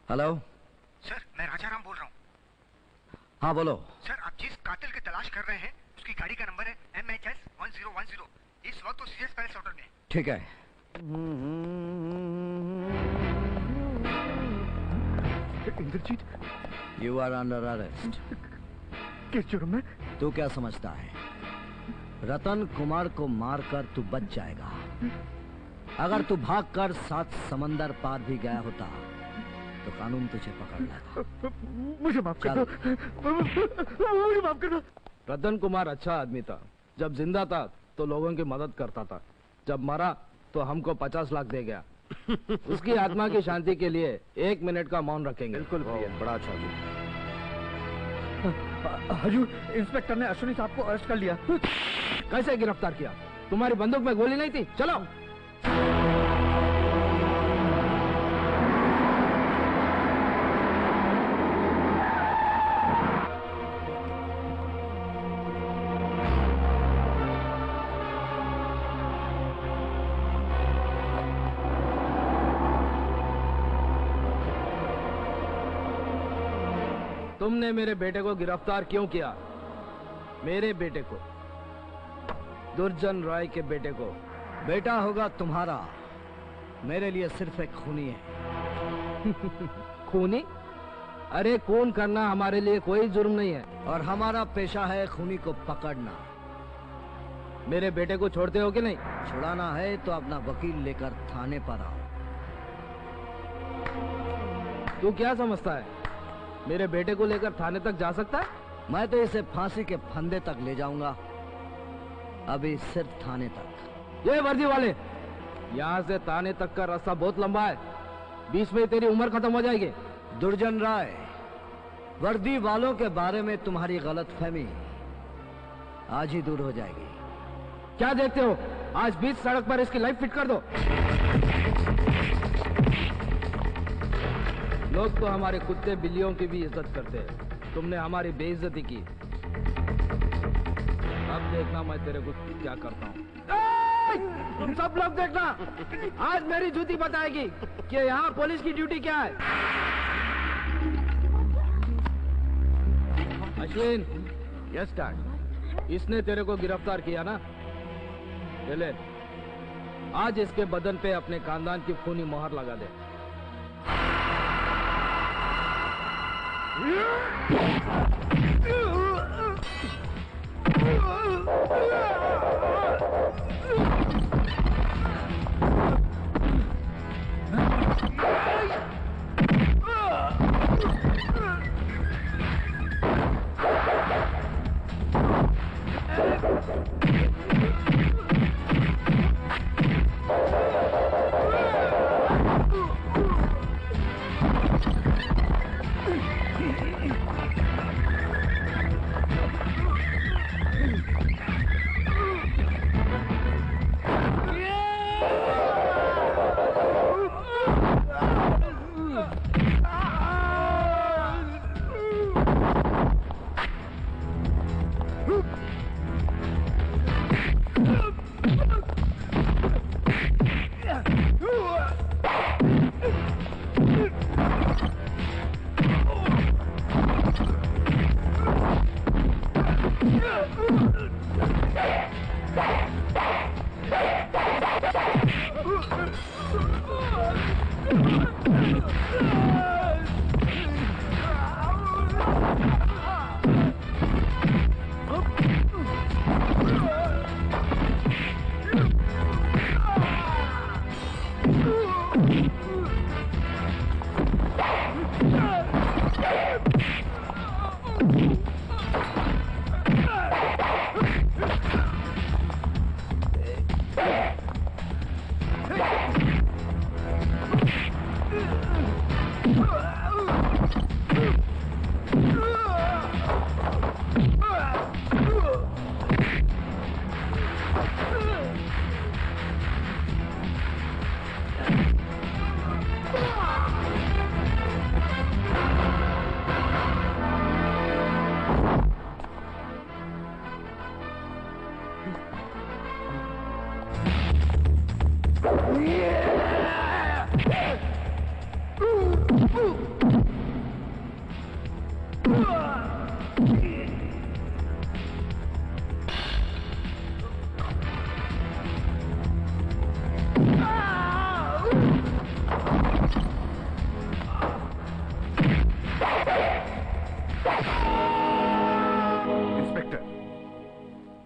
हेलो सर, मैं राजाराम बोल रहा हूँ। हाँ बोलो। सर, आप जिस कातिल की तलाश कर रहे हैं उसकी गाड़ी का नंबर है MHS 1010। इस वक्त तो CS पैलेस होटल में। ठीक है। Indrajeet, you are under arrest. किस जुर्म में? तू क्या समझता है? रतन कुमार को मारकर तू बच जाएगा। अगर तू भागकर 7 समंदर पार भी गया होता तो कानून तुझे पकड़ लेता। मुझे माफ कर दो, मुझे माफ कर दो। रतन कुमार अच्छा आदमी था। जब जिंदा था तो लोगों की मदद करता था, जब मरा तो हमको 50 लाख दे गया। उसकी आत्मा की शांति के लिए 1 मिनट का मौन रखेंगे। बिल्कुल बड़ा अच्छा। हजूर, इंस्पेक्टर ने अश्विनी साहब को अरेस्ट कर लिया। कैसे गिरफ्तार किया? तुम्हारी बंदूक में गोली नहीं थी? चलो। तुमने मेरे बेटे को गिरफ्तार क्यों किया? मेरे बेटे को, दुर्जन राय के बेटे को। बेटा होगा तुम्हारा, मेरे लिए सिर्फ एक खूनी है। खूनी? अरे खून करना हमारे लिए कोई जुर्म नहीं है। और हमारा पेशा है खूनी को पकड़ना। मेरे बेटे को छोड़ते हो कि नहीं? छुड़ाना है तो अपना वकील लेकर थाने पर आओ। तू क्या समझता है मेरे बेटे को लेकर थाने तक जा सकता है? मैं तो इसे फांसी के फंदे तक ले जाऊंगा, अभी सिर्फ थाने तक। ये वर्दी वाले, यहाँ से थाने तक का रास्ता बहुत लंबा है, बीच में तेरी उम्र खत्म हो जाएगी। दुर्जन राय, वर्दी वालों के बारे में तुम्हारी गलतफहमी आज ही दूर हो जाएगी। क्या देखते हो, आज बीच सड़क पर इसकी लाइफ फिट कर दो। लोग तो हमारे कुत्ते बिल्लियों की भी इज्जत करते हैं, तुमने हमारी बेइज्जती की। अब देखना मैं तेरे को क्या करता हूँ। तुम सब लोग देखना, आज मेरी जूती बताएगी कि यहाँ पुलिस की ड्यूटी क्या है। Ashwin, yes dad. इसने तेरे को गिरफ्तार किया ना? चले, आज इसके बदन पे अपने खानदान की खूनी मोहर लगा दे।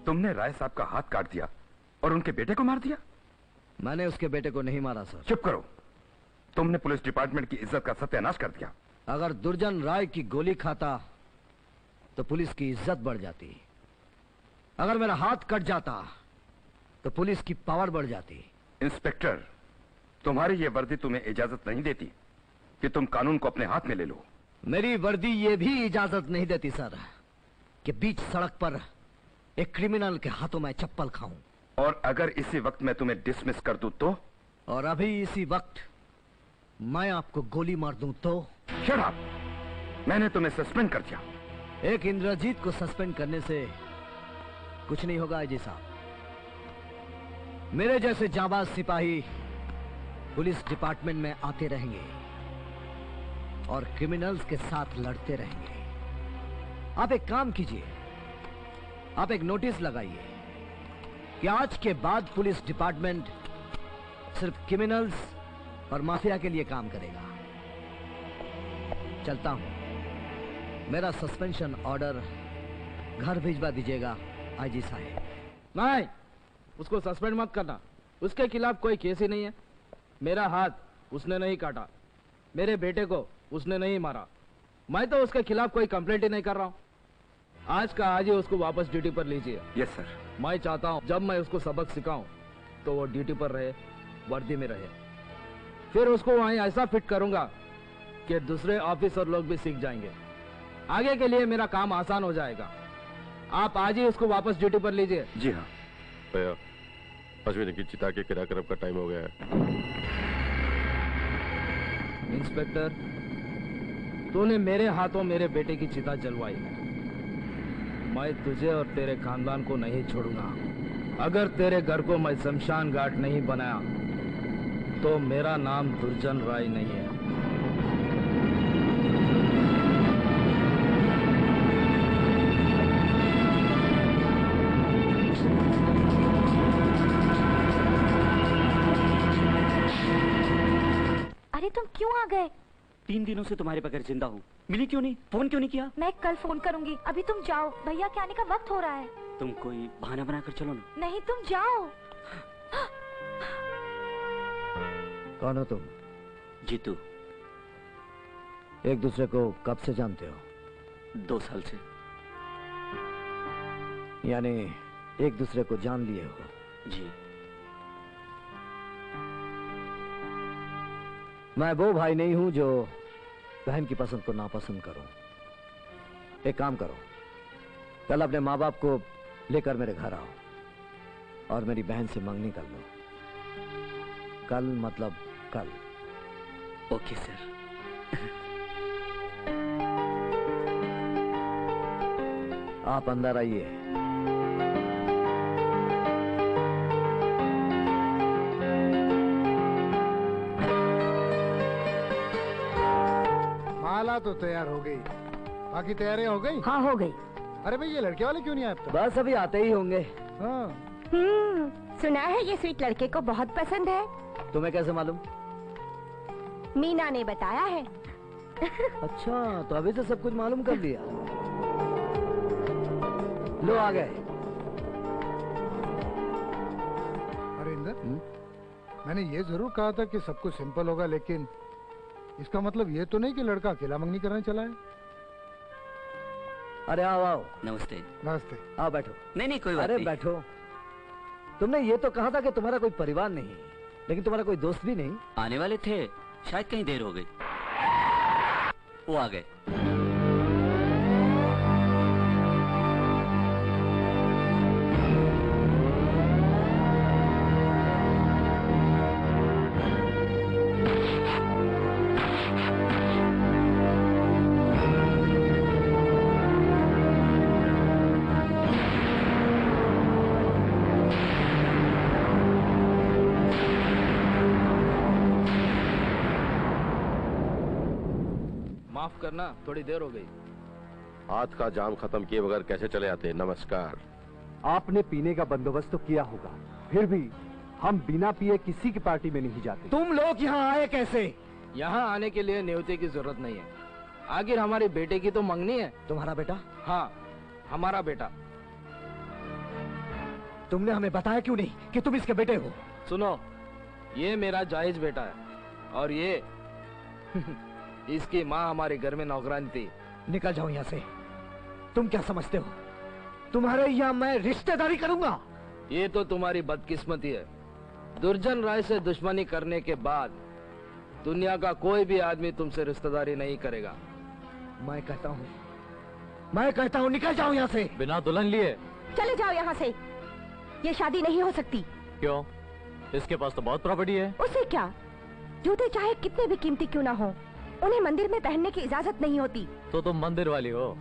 तुमने राय साहब का हाथ काट दिया और उनके बेटे को मार दिया? मैंने उसके बेटे को नहीं मारा सर। चुप करो, तुमने पुलिस डिपार्टमेंट की इज्जत का सत्यानाश कर दिया। अगर दुर्जन राय की गोली खाता तो पुलिस की इज्जत बढ़ जाती, अगर मेरा हाथ कट जाता तो पुलिस की पावर बढ़ जाती। इंस्पेक्टर, तुम्हारी ये वर्दी तुम्हें इजाजत नहीं देती कि तुम कानून को अपने हाथ में ले लो। मेरी वर्दी ये भी इजाजत नहीं देती सर कि बीच सड़क पर एक क्रिमिनल के हाथों में चप्पल खाऊं। और अगर इसी वक्त मैं तुम्हें डिसमिस कर दूं तो? और अभी इसी वक्त मैं आपको गोली मार दूं तो? Shut up! मैंने तुम्हें सस्पेंड कर दिया। एक इंद्रजीत को सस्पेंड करने से कुछ नहीं होगा आईजी साहब। मेरे जैसे जाबाज सिपाही पुलिस डिपार्टमेंट में आते रहेंगे और क्रिमिनल्स के साथ लड़ते रहेंगे। आप एक काम कीजिए, आप एक नोटिस लगाइए कि आज के बाद पुलिस डिपार्टमेंट सिर्फ क्रिमिनल्स और माफिया के लिए काम करेगा। चलता हूं, मेरा सस्पेंशन ऑर्डर घर भिजवा दीजिएगा आईजी साहब। नहीं, उसको सस्पेंड मत करना, उसके खिलाफ कोई केस ही नहीं है। मेरा हाथ उसने नहीं काटा, मेरे बेटे को उसने नहीं मारा। मैं तो उसके खिलाफ कोई कंप्लेंट ही नहीं कर रहा हूँ। आज का आज ही उसको वापस ड्यूटी पर लीजिए। Yes sir. मैं चाहता हूँ जब मैं उसको सबक सिखाऊं तो वो ड्यूटी पर रहे, वर्दी में रहे। फिर उसको वहीं ऐसा फिट करूंगा कि दूसरे ऑफिसर लोग भी सीख जाएंगे। आगे के लिए मेरा काम आसान हो जाएगा। आप आज ही उसको वापस ड्यूटी पर लीजिए। जी हाँ भैया, अश्विनी की चिता के क्रियाक्रम का टाइम हो गया है। इंस्पेक्टर, तूने मेरे हाथों मेरे बेटे की चिता जलवाई है। मैं तुझे और तेरे खानदान को नहीं छोड़ूंगा। अगर तेरे घर को मैं शमशान घाट नहीं बनाया तो मेरा नाम दुर्जन राय नहीं है। अरे तुम क्यों आ गए? 3 दिनों से तुम्हारे बगैर जिंदा हूँ। मिली क्यों नहीं? फोन क्यों नहीं किया? मैं कल फोन करूंगी, अभी तुम जाओ, भैया के आने का वक्त हो रहा है। तुम कोई बहाना बनाकर चलो ना। नहीं, तुम जाओ। कौन हो तुम? जीतू। एक दूसरे को कब से जानते हो? 2 साल से। यानी एक दूसरे को जान लिए हो? जी। मैं वो भाई नहीं हूं जो बहन की पसंद को नापसंद करूं। एक काम करो, कल अपने माँ बाप को लेकर मेरे घर आओ और मेरी बहन से मंगनी कर लो। कल मतलब कल। Okay sir. आप अंदर आइए। माला तो तैयार हो गई, बाकी तैयारियां हो गई? हाँ हो गई। अरे भाई, ये लड़के वाले क्यों नहीं आए अब तक? बस अभी आते ही होंगे। हाँ। सुना है ये स्वीट लड़के को बहुत पसंद है। तुम्हें कैसे मालूम? मीना ने बताया है। अच्छा, तो अभी से सब कुछ मालूम कर लिया। लो आ गए। अरे इंदर, मैंने ये जरूर कहा था कि सब कुछ सिंपल होगा, लेकिन इसका मतलब ये तो नहीं कि लड़का अकेला मंगनी करने चला है। अरे आओ आओ। नमस्ते। नमस्ते। आओ बैठो। नहीं कोई बात नहीं। नहीं। बैठो। तुमने ये तो कहा था कि तुम्हारा कोई परिवार नहीं, लेकिन तुम्हारा कोई दोस्त भी नहीं। आने वाले थे, शायद कहीं देर हो गई। वो आ गए। माफ करना, थोड़ी देर हो गई। हाथ का जाम खत्म किए बगैर कैसे चले आते? नमस्कार। आपने पीने का बंदोबस्त तो किया होगा, फिर भी हम बिना पिए किसी की पार्टी में नहीं जाते। तुम लोग यहाँ आए कैसे? यहाँ आने के लिए न्योते की जरूरत नहीं है। आखिर हमारे बेटे की तो मंगनी है। तुम्हारा बेटा? हाँ, हमारा बेटा। तुमने हमें बताया क्यों नहीं कि तुम इसके बेटे हो? सुनो, ये मेरा जायज बेटा है और ये इसकी माँ हमारे घर में नौकरानी थी। निकल जाओ यहाँ से। तुम क्या समझते हो तुम्हारे यहाँ मैं रिश्तेदारी करूंगा? ये तो तुम्हारी बदकिस्मती है। दुर्जन राय से दुश्मनी करने के बाद दुनिया का कोई भी आदमी तुमसे रिश्तेदारी नहीं करेगा। मैं कहता हूँ निकल जाओ यहाँ से। बिना दुल्हन लिए चले जाओ यहाँ से। ये शादी नहीं हो सकती। क्यों? इसके पास तो बहुत प्रॉपर्टी है। उसे क्या? जूते चाहे कितने भी कीमती क्यों ना हो, उन्हें मंदिर में पहनने की इजाजत नहीं होती। तो तुम मंदिर वाली हो।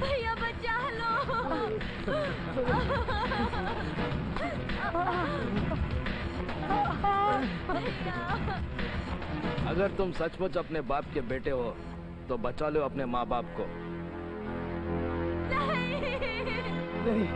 भैया बचा लो। अगर तुम सचमुच अपने बाप के बेटे हो तो बचा लो अपने माँ बाप को। नहीं।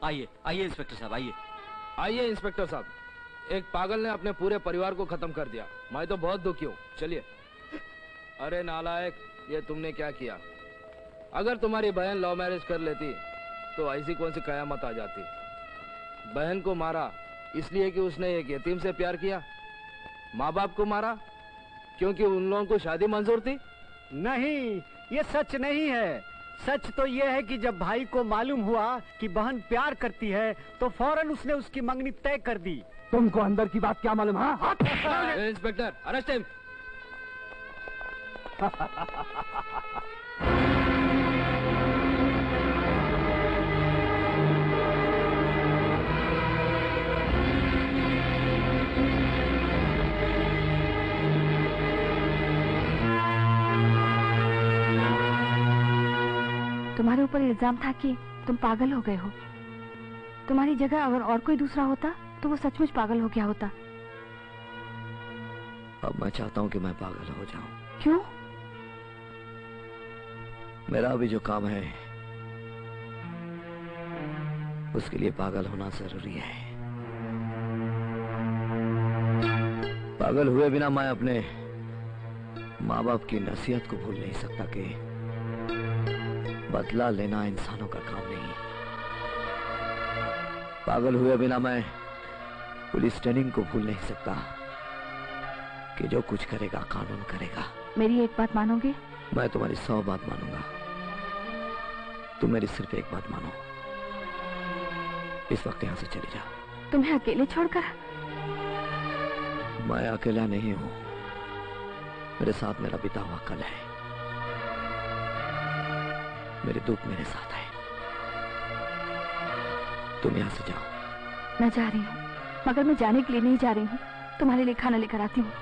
आइए आइए इंस्पेक्टर साहब आइए। आइए इंस्पेक्टर साहब, एक पागल ने अपने पूरे परिवार को खत्म कर दिया। मैं तो बहुत दुखी हूँ। चलिए। अरे नालायक, ये तुमने क्या किया? अगर तुम्हारी बहन लव मैरिज कर लेती तो ऐसी कौन सी कयामत आ जाती। बहन को मारा इसलिए कि उसने एक यतीम से प्यार किया। माँ बाप को मारा क्योंकि उन लोगों को शादी मंजूर थी। नहीं, ये सच नहीं है। सच तो ये है कि जब भाई को मालूम हुआ कि बहन प्यार करती है तो फौरन उसने उसकी मंगनी तय कर दी। तुमको अंदर की बात क्या मालूम? हाँ इंस्पेक्टर, अरेस्ट हिम। तुम्हारे ऊपर इल्जाम था कि तुम पागल हो गए हो। तुम्हारी जगह अगर और कोई दूसरा होता तो वो सचमुच पागल हो गया होता। अब मैं चाहता हूँ कि मैं पागल हो जाऊं। क्यों? मेरा अभी जो काम है उसके लिए पागल होना जरूरी है। पागल हुए बिना मैं अपने माँ बाप की नसीहत को भूल नहीं सकता कि बदला लेना इंसानों का काम नहीं। पागल हुए बिना मैं पुलिस ट्रेनिंग को भूल नहीं सकता कि जो कुछ करेगा कानून करेगा। मेरी एक बात मानोगे? मैं तुम्हारी 100 बात मानूंगा। तुम मेरी सिर्फ एक बात मानो। इस वक्त यहाँ से चली जाओ। तुम्हें अकेले छोड़कर? मैं अकेला नहीं हूँ। मेरे साथ मेरा बीता हुआ कल है। मेरे दुख मेरे साथ है। तुम यहाँ से जाओ। मैं जा रही हूँ, मगर मैं जाने के लिए नहीं जा रही हूँ। तुम्हारे लिए खाना लेकर आती हूँ।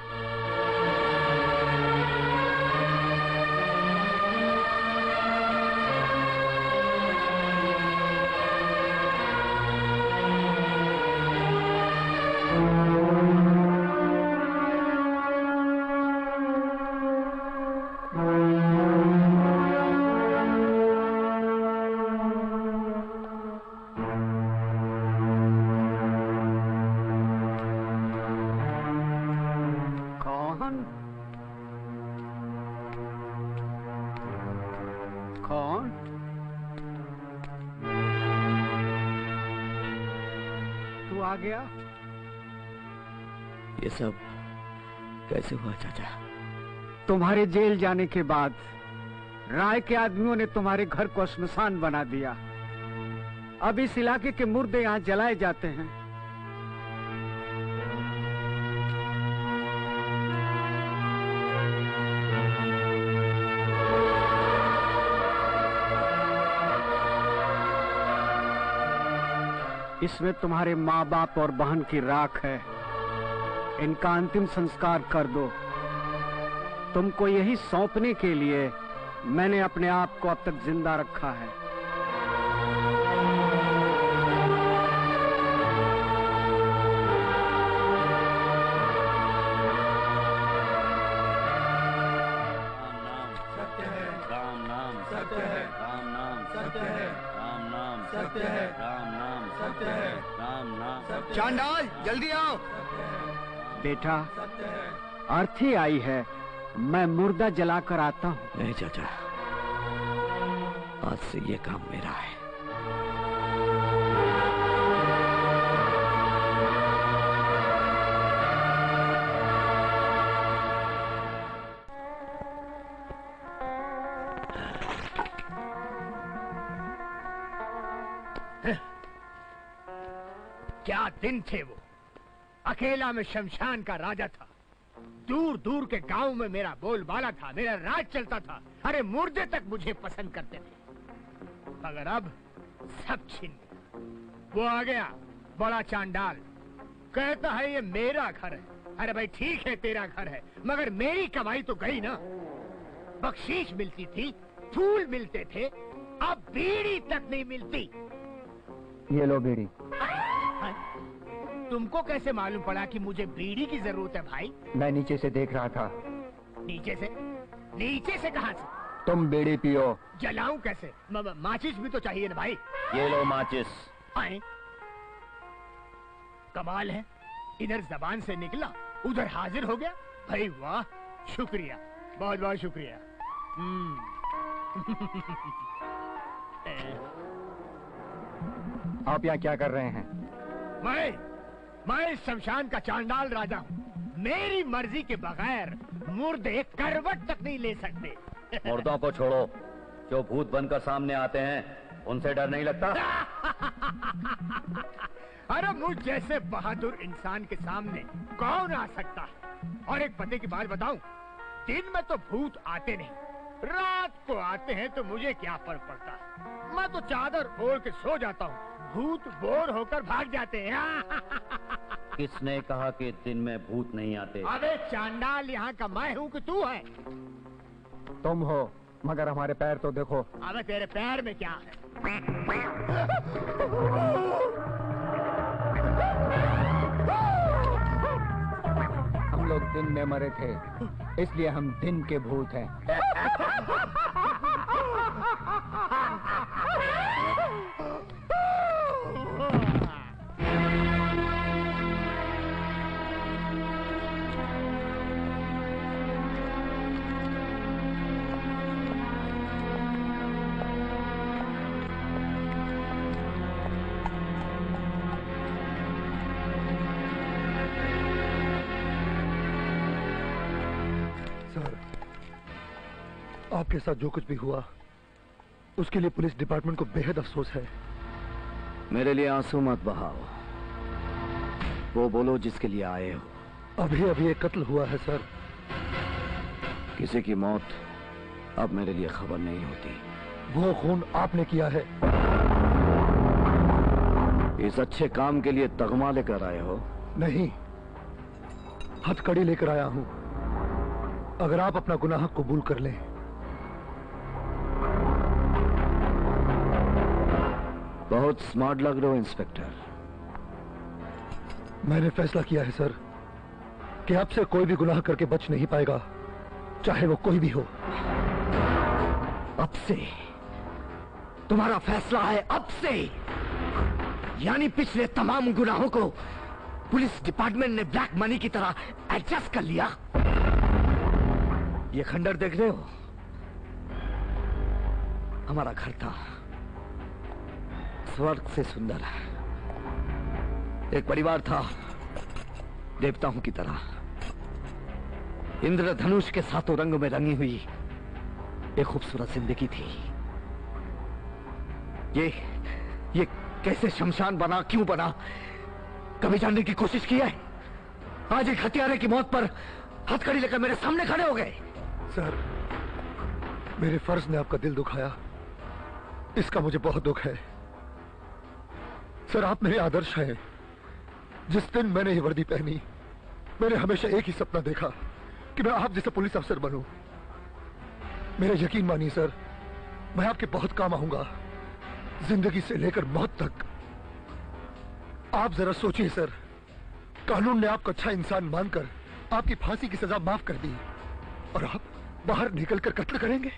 कौन? तू आ गया? ये सब कैसे हुआ चाचा? तुम्हारे जेल जाने के बाद राय के आदमियों ने तुम्हारे घर को श्मशान बना दिया। अब इस इलाके के मुर्दे यहाँ जलाए जाते हैं। इसमें तुम्हारे माँ बाप और बहन की राख है। इनका अंतिम संस्कार कर दो। तुमको यही सौंपने के लिए मैंने अपने आप को अब तक जिंदा रखा है। राम नाम सत्य है, राम नाम सत्य है, राम नाम सत्य है, राम नाम सत्य है, राम नाम। चांडाल जल्दी आओ। बेटा, अर्थी आई है, मैं मुर्दा जलाकर आता हूँ। नहीं चाचा, आज से ये काम मेरा है। क्या दिन थे वो। अकेला मैं शमशान का राजा था। दूर दूर के गांव में मेरा बोलबाला था, मेरा राज चलता था। अरे मुर्दे तक मुझे पसंद करते थे। मगर अब सब छिन गया। वो आ गया बड़ा चांडाल, कहता है ये मेरा घर है। अरे भाई ठीक है तेरा घर है, मगर मेरी कमाई तो गई ना। बख्शीश मिलती थी, फूल मिलते थे, अब बीड़ी तक नहीं मिलती। ये लो बीड़ी। तुमको कैसे मालूम पड़ा कि मुझे बीड़ी की जरूरत है भाई? मैं नीचे से देख रहा था। नीचे से? नीचे से कहाँ से? तुम बीड़ी पियो। जलाऊं कैसे? माचिस भी तो चाहिए ना भाई। ये लो माचिस। आए। कमाल है, इधर जबान से निकला उधर हाजिर हो गया। भाई वाह, शुक्रिया, बहुत बहुत शुक्रिया। आप यहाँ क्या कर रहे हैं? मैं इस शमशान का चांडाल राजा हूँ। मेरी मर्जी के बगैर मुर्दे करवट तक नहीं ले सकते। मुर्दों को छोड़ो, जो भूत बनकर सामने आते हैं उनसे डर नहीं लगता? अरे मुझ जैसे बहादुर इंसान के सामने कौन आ सकता है? और एक पते की बात बताऊं, दिन में तो भूत आते नहीं, रात को आते हैं तो मुझे क्या फर्क पड़ता है। मैं तो चादर ओढ़ के सो जाता हूँ, भूत बोर होकर भाग जाते हैं। किसने कहा कि दिन में भूत नहीं आते? अबे चांडाल, यहाँ का मैं हूँ कि तू है? तुम हो, मगर हमारे पैर तो देखो। अबे तेरे पैर में क्या है? हम लोग दिन में मरे थे, इसलिए हम दिन के भूत हैं। आपके साथ जो कुछ भी हुआ उसके लिए पुलिस डिपार्टमेंट को बेहद अफसोस है। मेरे लिए आंसू मत बहाओ, वो बोलो जिसके लिए आए हो। अभी अभी एक कत्ल हुआ है सर। किसी की मौत अब मेरे लिए खबर नहीं होती। वो खून आपने किया है। इस अच्छे काम के लिए तगमा लेकर आए हो? नहीं, हथकड़ी लेकर आया हूं। अगर आप अपना गुनाह कबूल कर लें। बहुत स्मार्ट लग रहे हो इंस्पेक्टर। मैंने फैसला किया है सर कि आपसे कोई भी गुनाह करके बच नहीं पाएगा, चाहे वो कोई भी हो। अब से तुम्हारा फैसला है, अब से। यानी पिछले तमाम गुनाहों को पुलिस डिपार्टमेंट ने ब्लैक मनी की तरह एडजस्ट कर लिया। ये खंडर देख रहे हो, हमारा घर था, स्वर्ग से सुंदर है। एक परिवार था, देवताओं की तरह। इंद्रधनुष के सातों रंगों में रंगी हुई एक खूबसूरत जिंदगी थी। ये कैसे शमशान बना, क्यों बना, कभी जानने की कोशिश की है? आज एक हत्यारे की मौत पर हथकड़ी लेकर मेरे सामने खड़े हो गए। सर, मेरे फर्ज ने आपका दिल दुखाया, इसका मुझे बहुत दुख है। सर, आप मेरे आदर्श हैं। जिस दिन मैंने ये वर्दी पहनी, मैंने हमेशा एक ही सपना देखा कि मैं आप जैसा पुलिस अफसर बनूं। मेरा यकीन मानिए सर, मैं आपके बहुत काम आऊंगा, जिंदगी से लेकर मौत तक। आप जरा सोचिए सर, कानून ने आपको अच्छा इंसान मानकर आपकी फांसी की सजा माफ कर दी, और आप बाहर निकलकर कत्ल करेंगे।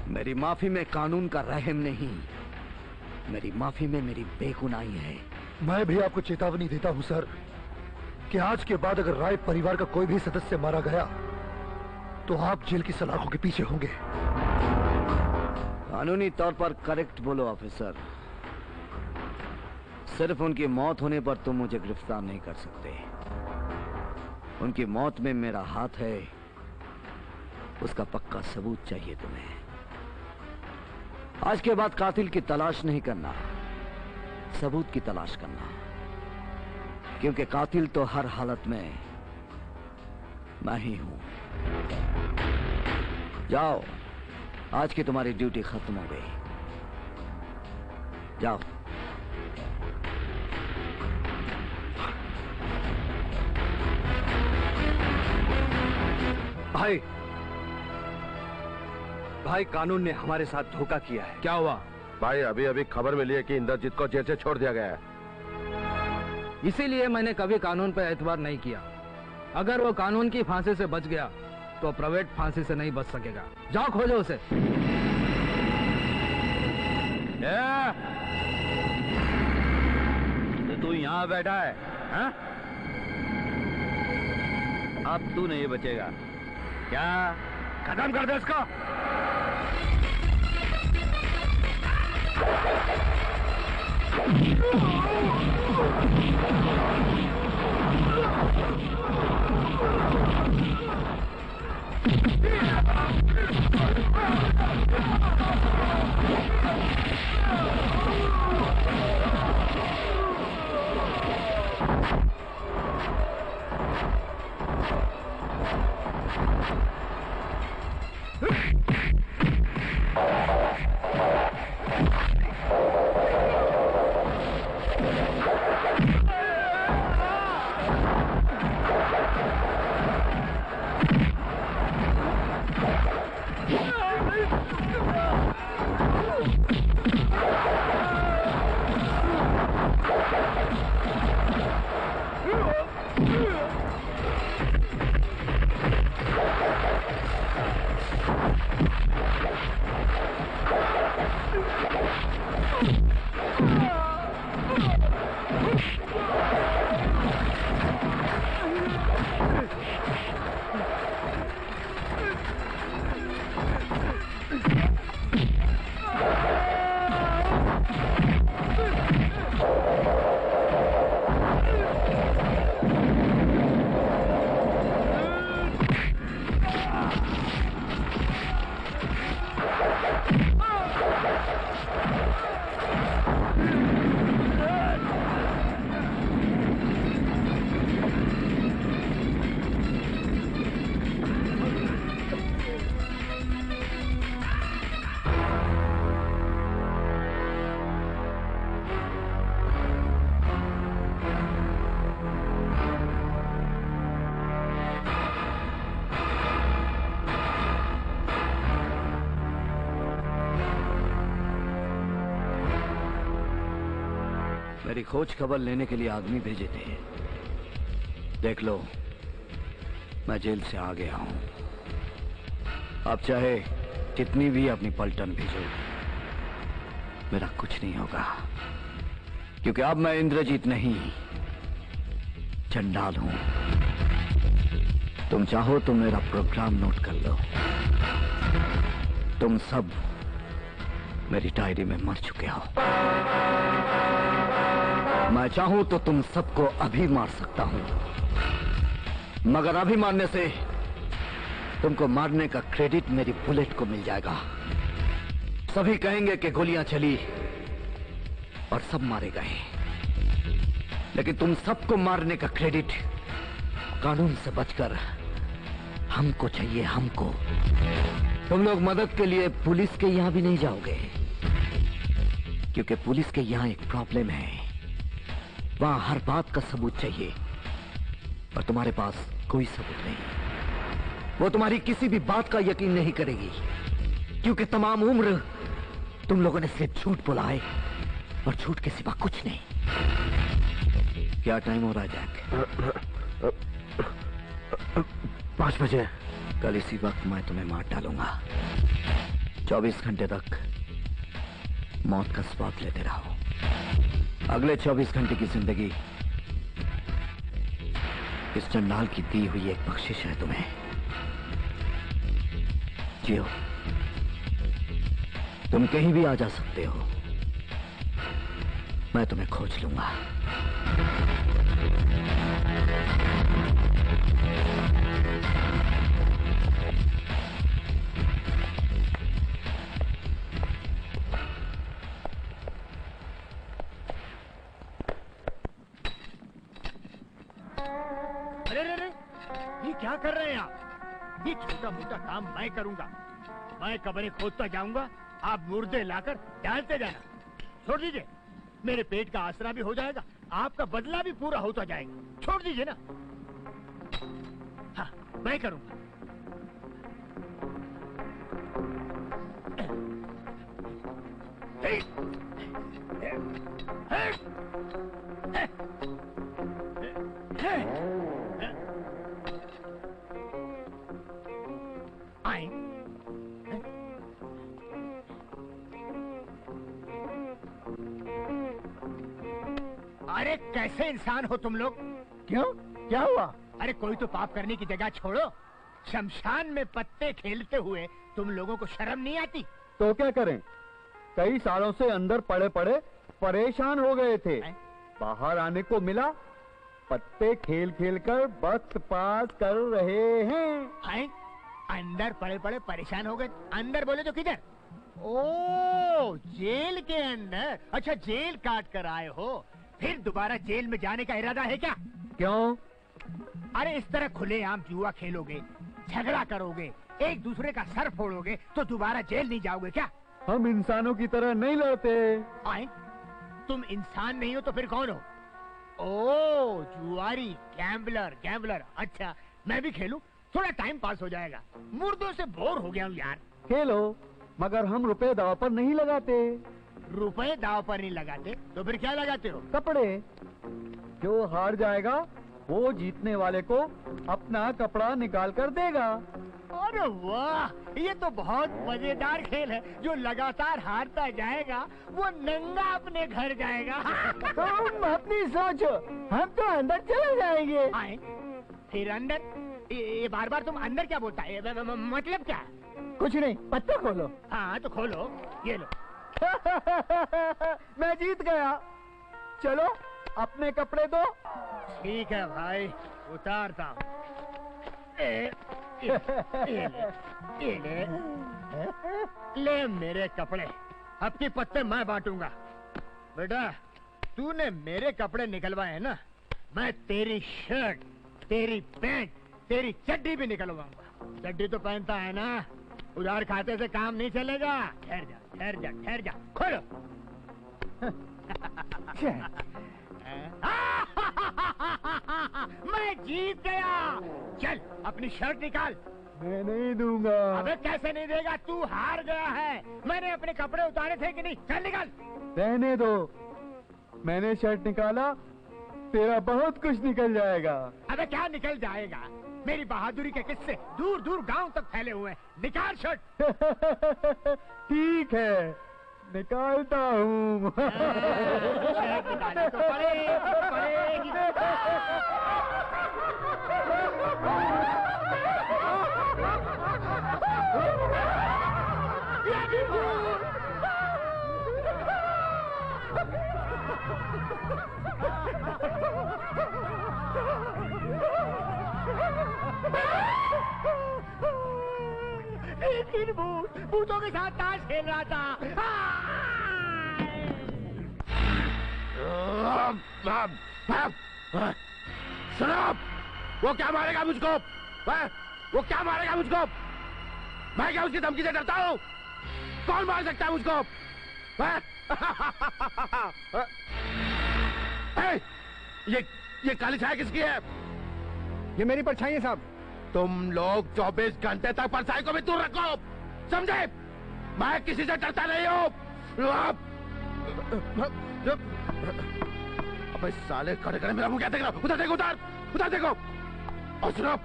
मेरी माफी में कानून का रहम नहीं, मेरी माफी में मेरी बेगुनाही है। मैं भी आपको चेतावनी देता हूं सर कि आज के बाद अगर राय परिवार का कोई भी सदस्य मारा गया तो आप जेल की सलाखों के पीछे होंगे। कानूनी तौर पर करेक्ट बोलो ऑफिसर। सिर्फ उनकी मौत होने पर तुम मुझे गिरफ्तार नहीं कर सकते। उनकी मौत में मेरा हाथ है, उसका पक्का सबूत चाहिए तुम्हें। आज के बाद कातिल की तलाश नहीं करना, सबूत की तलाश करना, क्योंकि कातिल तो हर हालत में मैं ही हूं। जाओ, आज की तुम्हारी ड्यूटी खत्म हो गई, जाओ। भाई, कानून ने हमारे साथ धोखा किया है। क्या हुआ? भाई, अभी अभी खबर मिली है कि इंद्रजीत को जेल से छोड़ दिया गया है। इसीलिए मैंने कभी कानून पर एतबार नहीं किया। अगर वो कानून की फांसी से बच गया तो प्राइवेट फांसी से नहीं बच सकेगा। जाओ खोजो उसे। कहाँ बैठा है हाँ? अब तू नहीं बचेगा। क्या खत्म कर दे इसको। मेरी खोज खबर लेने के लिए आदमी भेजे थे। देख लो, मैं जेल से आ गया हूं। अब चाहे कितनी भी अपनी पलटन भेजो, मेरा कुछ नहीं होगा, क्योंकि अब मैं इंद्रजीत नहीं, चंडाल हूं। तुम चाहो तो मेरा प्रोग्राम नोट कर लो। तुम सब मेरी डायरी में मर चुके हो। मैं चाहूं तो तुम सबको अभी मार सकता हूं, मगर अभी मारने से तुमको मारने का क्रेडिट मेरी बुलेट को मिल जाएगा। सभी कहेंगे कि गोलियां चली और सब मारे गए, लेकिन तुम सबको मारने का क्रेडिट कानून से बचकर हमको चाहिए, हमको। तुम लोग मदद के लिए पुलिस के यहां भी नहीं जाओगे, क्योंकि पुलिस के यहां एक प्रॉब्लम है। वहां हर बात का सबूत चाहिए और तुम्हारे पास कोई सबूत नहीं। वो तुम्हारी किसी भी बात का यकीन नहीं करेगी, क्योंकि तमाम उम्र तुम लोगों ने सिर्फ झूठ बोला है और झूठ के सिवा कुछ नहीं। क्या टाइम हो रहा है जैक? 5 बजे। कल इसी वक्त मैं तुम्हें मार डालूंगा। 24 घंटे तक मौत का स्वाद लेते रहो। अगले 24 घंटे की जिंदगी इस चंडाल की दी हुई एक बख्शिश है तुम्हें। जियो, तुम कहीं भी आ जा सकते हो, मैं तुम्हें खोज लूंगा। क्या कर रहे हैं आप? ये छोटा मोटा काम मैं करूंगा। मैं कब्रें खोदता जाऊंगा, आप मुर्दे लाकर डालते जाना। छोड़ दीजिए, मेरे पेट का आसरा भी हो जाएगा, आपका बदला भी पूरा होता जाएगा। छोड़ दीजिए ना। हाँ, मैं करूंगा। अरे कैसे इंसान हो तुम लोग? क्यों, क्या हुआ? अरे कोई तो पाप करने की जगह छोड़ो। शमशान में पत्ते खेलते हुए तुम लोगों को शर्म नहीं आती? तो क्या करें, कई सालों से अंदर पड़े पड़े परेशान हो गए थे। बाहर आने को मिला, पत्ते खेल खेल कर वक्त पास कर रहे हैं। अंदर पड़े पड़े परेशान हो गए? अंदर बोले तो किधर? ओ, जेल के अंदर। अच्छा, जेल काट कर आए हो, फिर दोबारा जेल में जाने का इरादा है क्या? क्यों? अरे इस तरह खुलेआम जुआ खेलोगे, झगड़ा करोगे, एक दूसरे का सर फोड़ोगे तो दोबारा जेल नहीं जाओगे क्या? हम इंसानों की तरह नहीं लड़ते। तुम इंसान नहीं हो तो फिर कौन हो? ओ, जुआरी, गैम्बलर। अच्छा, मैं भी खेलूं? थोड़ा टाइम पास हो जाएगा। मुर्दों से बोर हो गया हूँ यार। खेलो, मगर हम रुपए दाव पर नहीं लगाते। रुपए दाव पर नहीं लगाते तो फिर क्या लगाते हो? कपड़े। जो हार जाएगा वो जीतने वाले को अपना कपड़ा निकाल कर देगा। अरे वाह, ये तो बहुत मजेदार खेल है। जो लगातार हारता जाएगा वो नंगा अपने घर जाएगा। तुम अपनी सोचो, हम तो अंदर चले जाएंगे। फिर अंदर? ये बार बार तुम अंदर क्या बोलता है? मतलब क्या? कुछ नहीं, पत्ता खोलो। हाँ तो खोलो, ये लो। मैं जीत गया। चलो अपने कपड़े दो। ठीक है भाई, उतारता हूँ। ले मेरे कपड़े, अब की पत्ते मैं बांटूंगा। बेटा, तूने मेरे कपड़े निकलवाए हैं ना, मैं तेरी शर्ट, तेरी पैंट, तेरी चड्डी भी निकलवाऊंगा। चड्डी तो पहनता है ना, उधार खाते से काम नहीं चलेगा। ठहर जा, खोलो। मैं जीत गया। चल अपनी शर्ट निकाल। मैं नहीं दूंगा। अबे कैसे नहीं देगा? तू हार गया है। मैंने अपने कपड़े उतारे थे कि नहीं? चल निकाल। रहने दो, मैंने शर्ट निकाला, तेरा बहुत कुछ निकल जाएगा। अबे क्या निकल जाएगा? मेरी बहादुरी के किस्से दूर दूर गांव तक फैले हुए हैं। निकाल शर्ट। ठीक है, निकालता हूँ। निकालनी तो पड़ेगी। लेकिन भूतों के साथ ताश खेल रहा था। सुनो, वो क्या मारेगा मुझको? वो क्या मारेगा मुझको? मैं क्या उसकी धमकी से डरता हूँ? कौन मार सकता है मुझको? ये काली छाया किसकी है? ये मेरी परछाई है साहब। तुम लोग 24 घंटे तक परछाई को भी दूर रखो, समझे? मैं किसी से डरता नहीं हूँ। अबे साले, खड़े खड़े मेरा मुंह क्या देख रहा? उधर देखो, उधर देखो। और सुनो,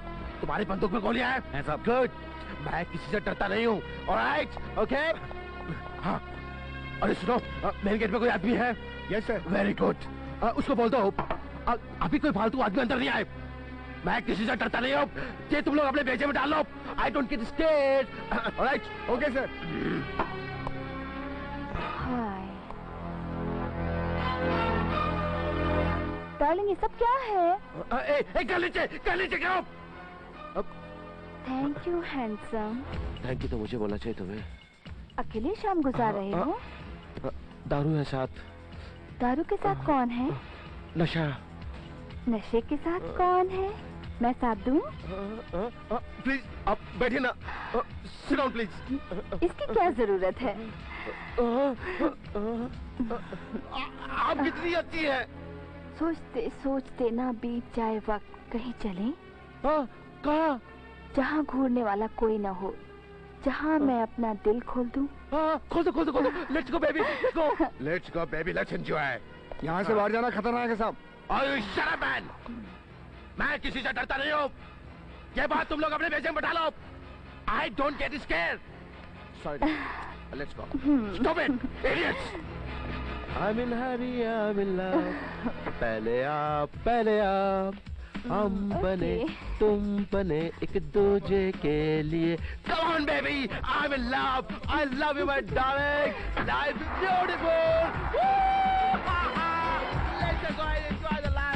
तुम्हारी बंदूक में गोलियां हैं? सब गुड। मैं किसी से डरता नहीं हूँ। Alright, okay? हाँ। अरे सुनो, मेन गेट पे कोई आदमी है? Yes sir. Very good. उसको बोल दो अभी कोई फालतू आदमी अंदर नहीं आए। मैं किसी से डरता नहीं हूँ। ये तुम लोग अपने भेजे में डाल लो। I don't get scared. Alright, okay sir. Darling, ये सब क्या है? कर लीजिए क्यों? Thank you handsome. Thank you तो मुझे बोलना चाहिए तुम्हें। अकेले शाम गुजार रहे हो? दारू है साथ। दारू के साथ कौन है? नशा। नशे के साथ कौन है? मैं साथ दूं? प्लीज आप बैठिए ना। Sit down please. इसकी क्या जरूरत है? आप कितनी अच्छी है। सोचते सोचते ना बीत जाए वक्त। कहीं चलें? कहाँ? जहाँ घूरने वाला कोई ना हो, जहाँ मैं अपना दिल खोल दूं। खोल दो। Let's go baby, let's go baby, let's enjoy. यहाँ से बाहर जाना खतरनाक है साहब। Shut up man. मैं किसी से डरता नहीं हूँ। ये बात तुम लोग अपने भेजे में बैठा लो। I don't get scared. Sorry, let's go. Stop it, idiots. I'm in hurry, I'm in love. पहले आप हम बने तुम बने एक दूजे के लिए. Come on baby, I'm in love. I love you my darling. Life is beautiful. Let's go and enjoy the life.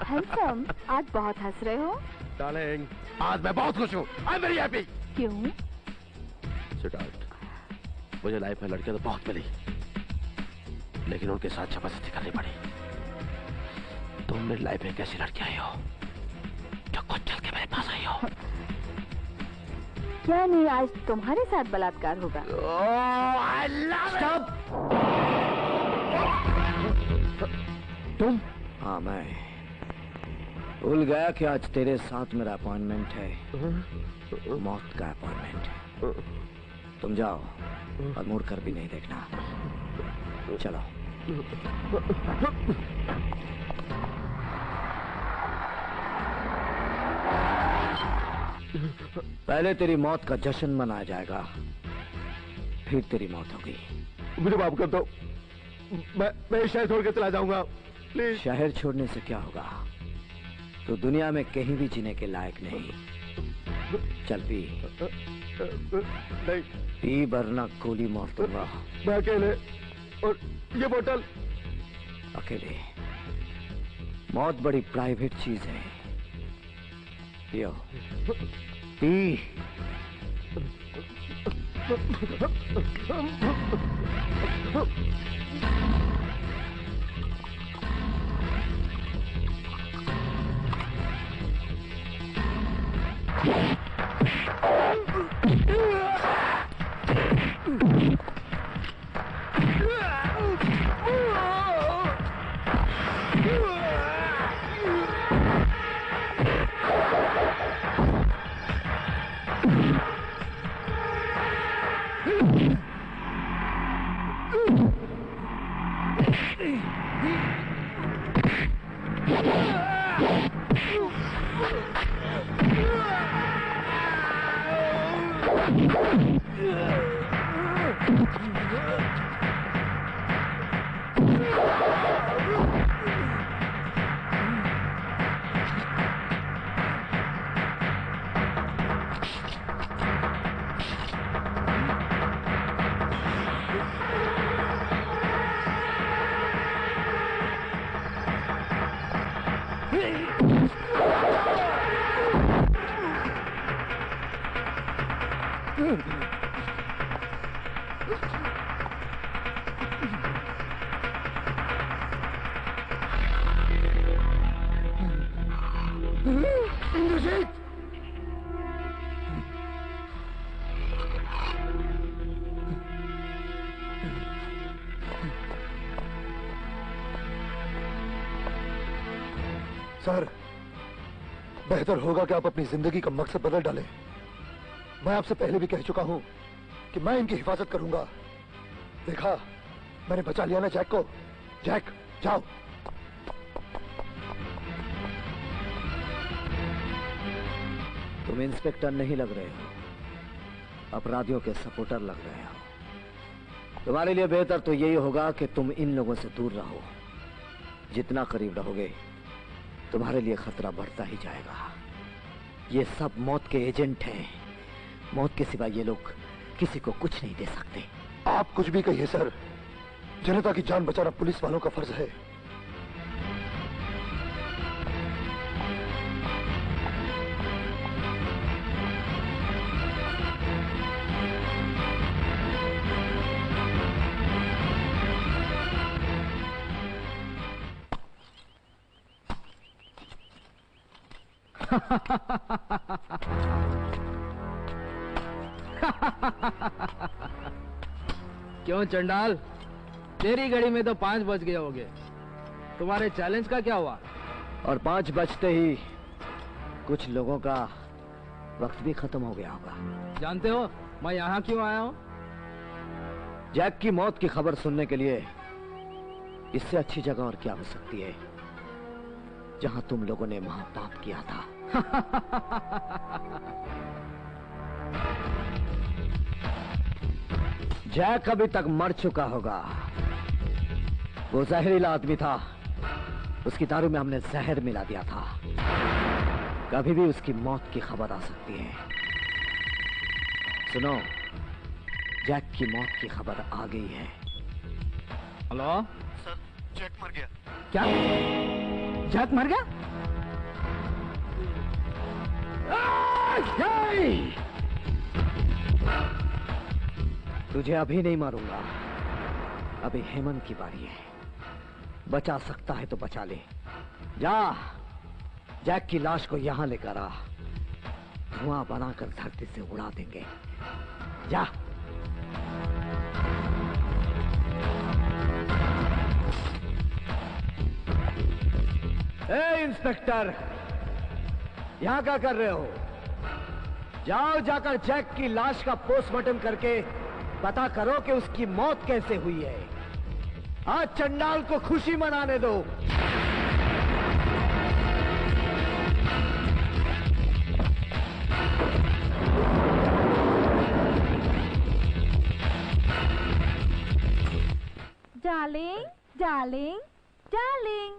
Handsome, आज बहुत हंस रहे हो. Darling, आज मैं बहुत खुश हूँ. I'm very happy. क्यों? Sweetheart, मुझे लाइफ में लड़कियां तो बहुत मिली, लेकिन उनके साथ जबरदस्ती करनी पड़ी. तुम मेरी लाइफ में एक ऐसी लड़की आई हो जो खुद चल के मेरे पास आई हो. क्या नहीं आज तुम्हारे साथ बलात्कार होगा? I love it. तुम? हाँ मैं भूल गया कि आज तेरे साथ मेरा अपॉइंटमेंट है. मौत का अपॉइंटमेंट. तुम जाओ और मुड़ कर भी नहीं देखना. चलो. पहले तेरी मौत का जश्न मनाया जाएगा, फिर तेरी मौत होगी. मुझे माफ कर दो. मैं शहर छोड़ के चला जाऊंगा. प्लीज. शहर छोड़ने से क्या होगा? तो दुनिया में कहीं भी जीने के लायक नहीं. चल पी. नहीं. पी वरना गोली मार दूंगा. मैं अकेले और ये बोतल. अकेले? मौत बड़ी प्राइवेट चीज है. पियो. पी. सर, बेहतर होगा कि आप अपनी जिंदगी का मकसद बदल डालें. मैं आपसे पहले भी कह चुका हूं कि मैं इनकी हिफाजत करूंगा. देखा, मैंने बचा लिया ना जैक को. जैक, जाओ. तुम इंस्पेक्टर नहीं लग रहे हो, अपराधियों के सपोर्टर लग रहे हो. तुम्हारे लिए बेहतर तो यही होगा कि तुम इन लोगों से दूर रहो. जितना करीब रहोगे तुम्हारे लिए खतरा बढ़ता ही जाएगा. ये सब मौत के एजेंट हैं. मौत के सिवा ये लोग किसी को कुछ नहीं दे सकते. आप कुछ भी कहिए सर, जनता की जान बचाना पुलिस वालों का फर्ज है. क्यों चंडाल, तेरी घड़ी में तो 5 बज गए होंगे. तुम्हारे चैलेंज का क्या हुआ? और 5 बजते ही कुछ लोगों का वक्त भी खत्म हो गया होगा. जानते हो मैं यहाँ क्यों आया हूँ? जैक की मौत की खबर सुनने के लिए. इससे अच्छी जगह और क्या हो सकती है जहां तुम लोगों ने महापाप किया था. जैक अभी तक मर चुका होगा। वो जहरीला आदमी था, उसकी दारू में हमने जहर मिला दिया था। कभी भी उसकी मौत की खबर आ सकती है। सुनो, जैक की मौत की खबर आ गई है। हेलो सर, जैक मर गया। क्या? जैक मर गया? तुझे अभी नहीं मारूंगा, अभी हेमंत की बारी है। बचा सकता है तो बचा ले। जा, जैक की लाश को यहां लेकर आ, धुआं बनाकर धरती से उड़ा देंगे। जा। ए इंस्पेक्टर, यहां क्या कर रहे हो? जाओ, जाकर जैक की लाश का पोस्टमार्टम करके पता करो कि उसकी मौत कैसे हुई है। आज चंडाल को खुशी मनाने दो। Darling, darling, darling.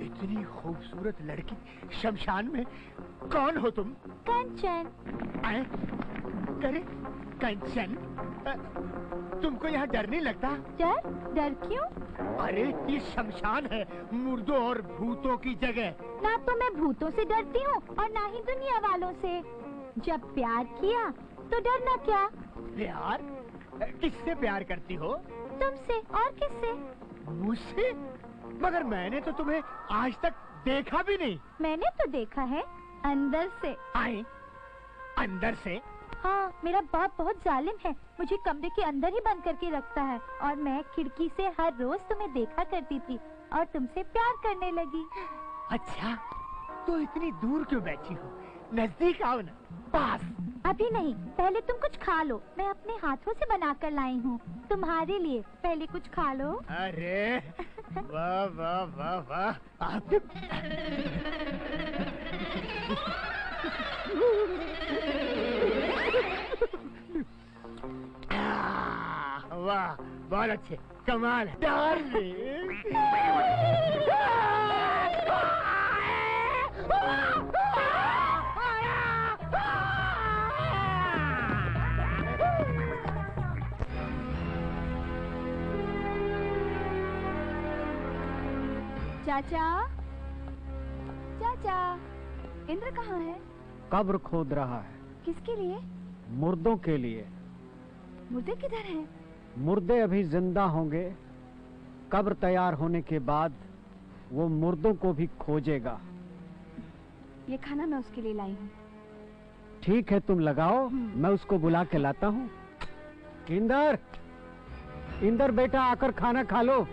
इतनी खूबसूरत लड़की शमशान में, कौन हो तुम? कंचन। करे कंचन, तुमको यहाँ डर नहीं लगता? डर? डर क्यों? अरे ये शमशान है, मुर्दों और भूतों की जगह। ना तो मैं भूतों से डरती हूँ और ना ही दुनिया वालों से। जब प्यार किया तो डरना क्या? प्यार? किससे प्यार करती हो? तुमसे। और किससे? मुझसे? मगर मैंने तो तुम्हें आज तक देखा भी नहीं। मैंने तो देखा है, अंदर से। आए? अंदर से? हाँ, मेरा बाप बहुत जालिम है, मुझे कमरे के अंदर ही बंद करके रखता है और मैं खिड़की से हर रोज तुम्हें देखा करती थी और तुमसे प्यार करने लगी। अच्छा, तो इतनी दूर क्यों बैठी हो? नजदीक आओ ना, पास। अभी नहीं, पहले तुम कुछ खा लो, मैं अपने हाथों से बना कर लाई हूँ तुम्हारे लिए। पहले कुछ खा लो। अरे वाह वाह वाह वाह, आप वाह, बहुत अच्छे, कमाल है। चाचा, चाचा, इंद्र कहाँ है? कब्र खोद रहा है। किसके लिए? मुर्दों के लिए। मुर्दे किधर हैं? मुर्दे अभी जिंदा होंगे, कब्र तैयार होने के बाद वो मुर्दों को भी खोजेगा। ये खाना मैं उसके लिए लाई हूँ। ठीक है, तुम लगाओ, मैं उसको बुला के लाता हूँ। इंदर, इंदर बेटा, आकर खाना खा लो।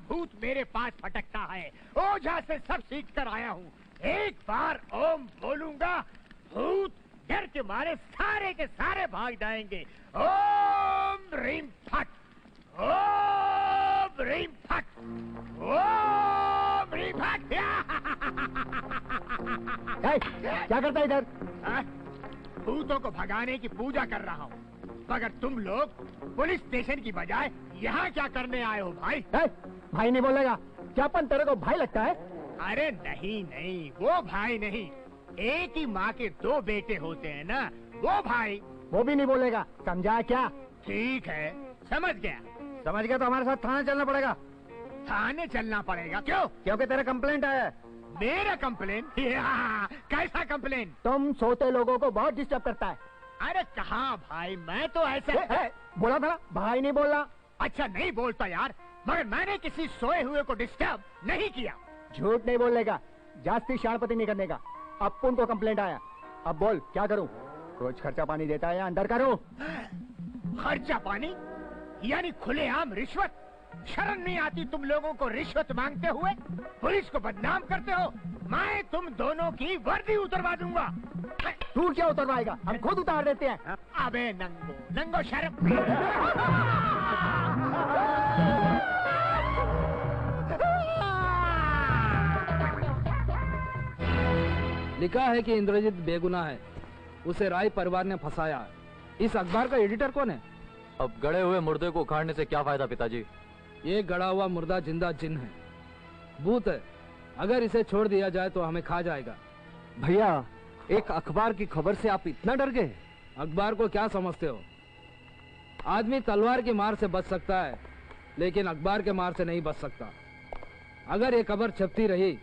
भूत मेरे पास फटकता है। ओझा से सब सीख कर आया हूँ। एक बार ओम बोलूंगा, भूत डर के मारे सारे के सारे भाग जाएंगे। ओम रीम फट, ओम रीम फट, ओम रीम फट। क्या करता है इधर? भूतों को भगाने की पूजा कर रहा हूँ। मगर तुम लोग पुलिस स्टेशन की बजाय यहाँ क्या करने आए हो भाई? भाई नहीं बोलेगा क्या? अपन तेरे को भाई लगता है? अरे नहीं नहीं, वो भाई नहीं, एक ही माँ के दो बेटे होते हैं ना, वो भाई। वो भी नहीं बोलेगा, समझा क्या? ठीक है, समझ गया। समझ गया तो हमारे साथ थाने चलना पड़ेगा। थाने चलना पड़ेगा? क्यों? क्योंकि तेरा कंप्लेंट आया है। मेरा कंप्लेन? कैसा कंप्लेन? तुम सोते लोगों को बहुत डिस्टर्ब करता है। अरे कहाँ भाई, मैं तो ऐसा बोला था ना, भाई नहीं बोला। अच्छा नहीं बोलता यार, मगर मैंने किसी सोए हुए को डिस्टर्ब नहीं किया। झूठ नहीं बोलेगा, जास्ती शाणपति नहीं करने का। अब उनको कंप्लेंट आया, अब बोल क्या करूं? रोज खर्चा पानी देता है या अंदर करूं? खर्चा पानी यानी खुलेआम रिश्वत? शर्म नहीं आती तुम लोगों को रिश्वत मांगते हुए? पुलिस को बदनाम करते हो? मैं तुम दोनों की वर्दी उतरवा दूंगा। तू क्या उतरवाएगा? हम खुद उतार देते हैं। अबे नंगो नंगो शर्म। लिखा है कि इंद्रजीत बेगुनाह है, उसे राय परिवार ने फंसाया। इस अखबार का एडिटर कौन है? अब गड़े हुए मुर्दे को उखाड़ने से क्या फायदा पिताजी? ये गड़ा हुआ मुर्दा जिंदा जिन है, भूत है। अगर इसे छोड़ दिया जाए तो हमें खा जाएगा। भैया, एक अखबार की खबर से आप इतना डर गए? अखबार को क्या समझते हो? आदमी तलवार की मार से बच सकता है, लेकिन अखबार के मार से नहीं बच सकता। अगर ये खबर छपती रही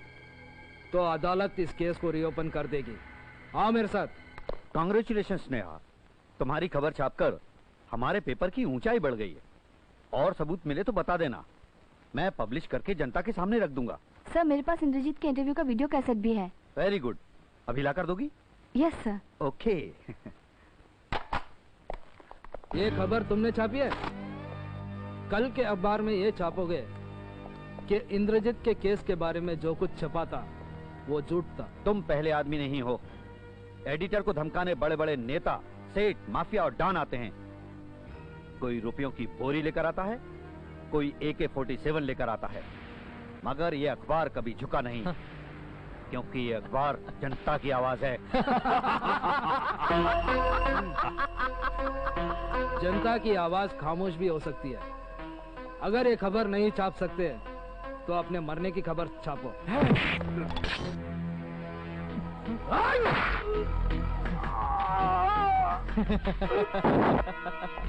तो अदालत इस केस को रीओपन कर देगी। हाँ मेरे साथ। कांग्रेचुलेशन स्नेहा, तुम्हारी खबर छापकर हमारे पेपर की ऊंचाई बढ़ गई है। और सबूत मिले तो बता देना, मैं पब्लिश करके जनता के सामने रख दूंगा। सर, मेरे पास इंद्रजीत के इंटरव्यू का वीडियो कैसेट भी है। वेरी गुड, अभी ला कर दोगी? Yes sir. ओके। ये खबर तुमने छापी है? कल के अखबार में ये छापोगे कि इंद्रजीत के केस के बारे में जो कुछ छपा था वो झूठ था। तुम पहले आदमी नहीं हो। एडिटर को धमकाने बड़े बड़े नेता, सेठ, माफिया और डॉन आते हैं। कोई रुपयों की बोरी लेकर आता है, कोई AK-47 लेकर आता है, मगर ये अखबार कभी झुका नहीं। क्योंकि ये अखबार जनता की आवाज है। जनता की आवाज खामोश भी हो सकती है। अगर ये खबर नहीं छाप सकते तो अपने मरने की खबर छापो।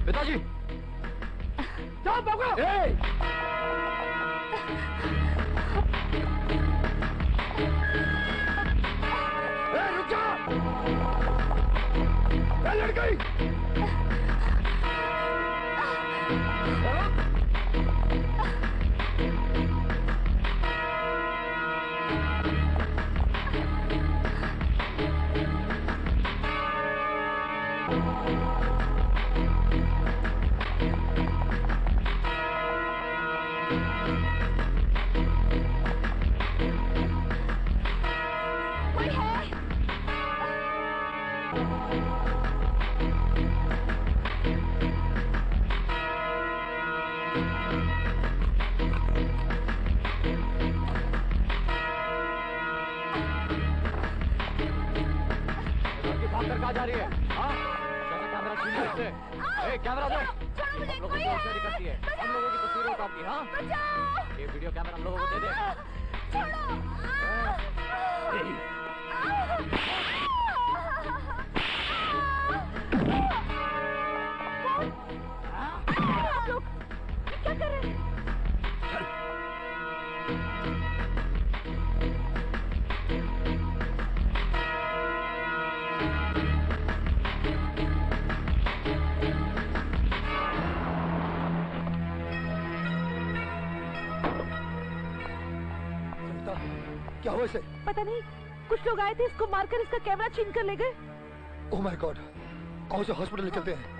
पिताजी, जाओ पकड़ो। रुक जा, लड़की। कहाँ जा रही है? हाँ? कैमरा छीन लो इससे। कैमरा दो। हम लोगों की चोरी करती है, हम लोगों की तस्वीरें उतारती है। हाँ? ये वीडियो कैमरा हम लोगों को दे दे। क्या कर रहे हैं? क्या हुआ इसे? पता नहीं, कुछ लोग आए थे, इसको मारकर इसका कैमरा छीन कर ले गए। ओह माय गॉड, आओ उसे हॉस्पिटल निकलते हैं।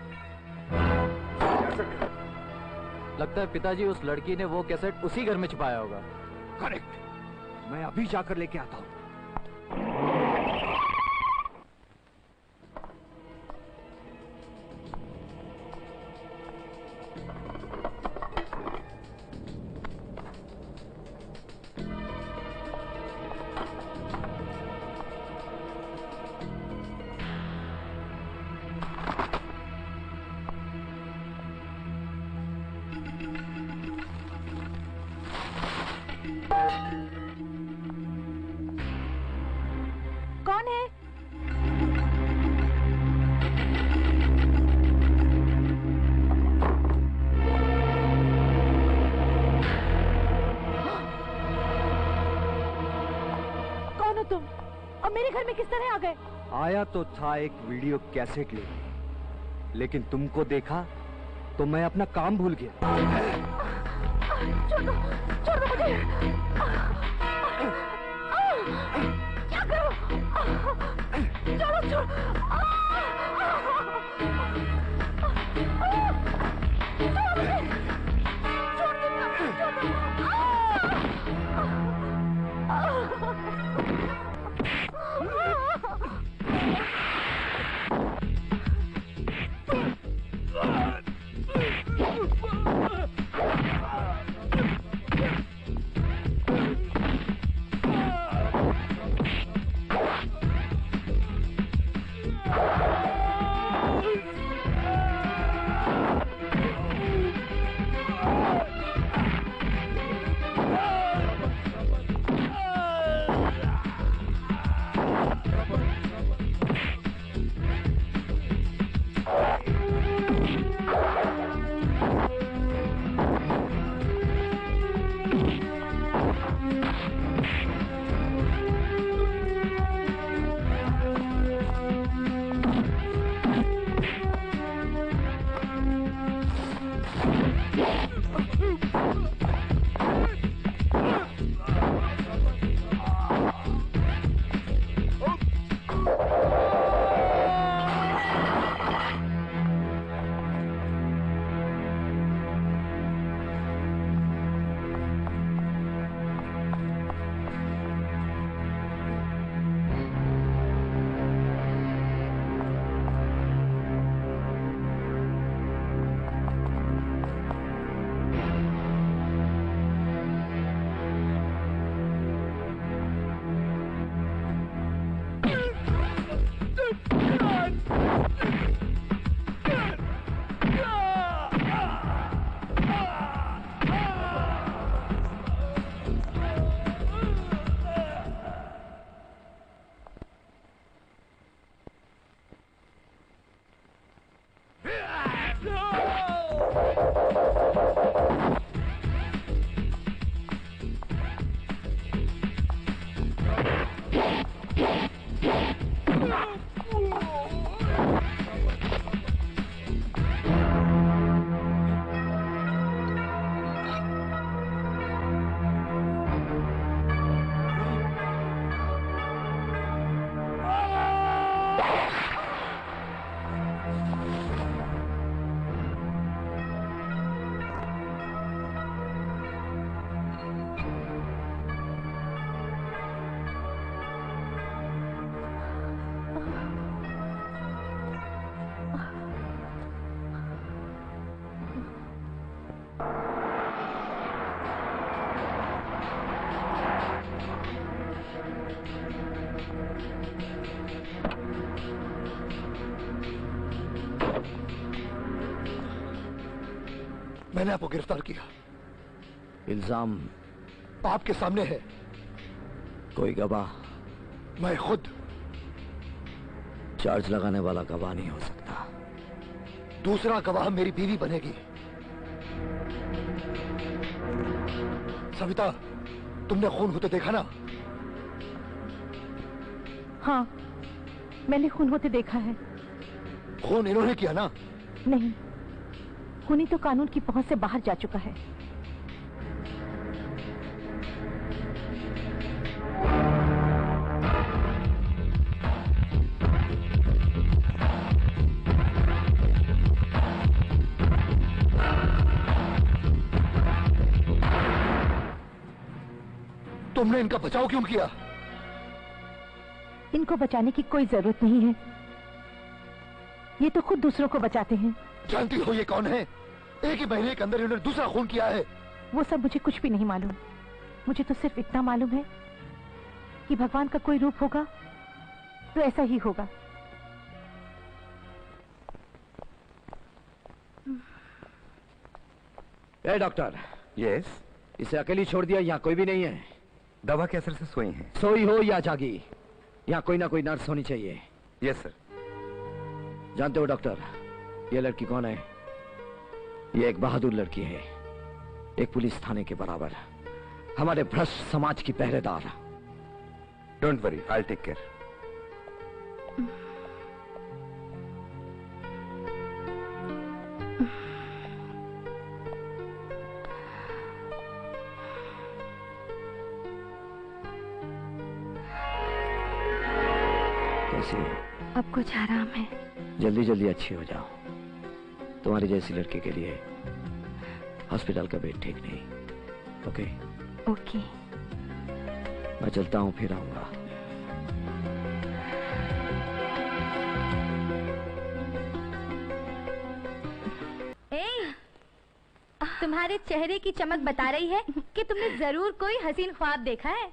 लगता है पिताजी उस लड़की ने वो कैसेट उसी घर में छुपाया होगा। करेक्ट, मैं अभी जाकर लेके आता हूँ। कौन है? कौन हो तुम? और मेरे घर में किस तरह आ गए? आया तो था एक वीडियो कैसेट लेने, लेकिन तुमको देखा तो मैं अपना काम भूल गया। छोड़ दो मुझे। क्या करो? छोड़ो। मैंने आपको गिरफ्तार किया। इल्जाम आपके सामने है। कोई गवाह? मैं खुद। चार्ज लगाने वाला गवाह नहीं हो सकता। दूसरा गवाह मेरी बीवी बनेगी। सविता, तुमने खून होते देखा ना? हाँ, मैंने खून होते देखा है। खून इन्होंने किया ना? नहीं, खूनी तो कानून की पहुंच से बाहर जा चुका है। तुमने इनका बचाव क्यों किया? इनको बचाने की कोई जरूरत नहीं है। ये तो खुद दूसरों को बचाते हैं। जानती हो ये कौन है? एक ही महीने के अंदर इन्होंने दूसरा खून किया है। वो सब मुझे कुछ भी नहीं मालूम। मुझे तो सिर्फ इतना मालूम है कि भगवान का कोई रूप होगा तो ऐसा ही होगा। ए डॉक्टर। यस। इसे अकेली छोड़ दिया, यहाँ कोई भी नहीं है। दवा के असर से सोई हैं। सोई हो या जागी, यहाँ कोई ना कोई नर्स होनी चाहिए। Yes sir. जानते हो डॉक्टर, ये लड़की कौन है? ये एक बहादुर लड़की है, एक पुलिस थाने के बराबर, हमारे भ्रष्ट समाज की पहरेदार। Don't worry, I take care. कैसी हो? अब कुछ आराम है। जल्दी जल्दी अच्छी हो जाओ। तुम्हारी जैसी लड़की के लिए हॉस्पिटल का बेड ठीक नहीं। ओके? ओके। मैं चलता हूँ, फिर आऊंगा। तुम्हारे चेहरे की चमक बता रही है कि तुमने जरूर कोई हसीन ख्वाब देखा है।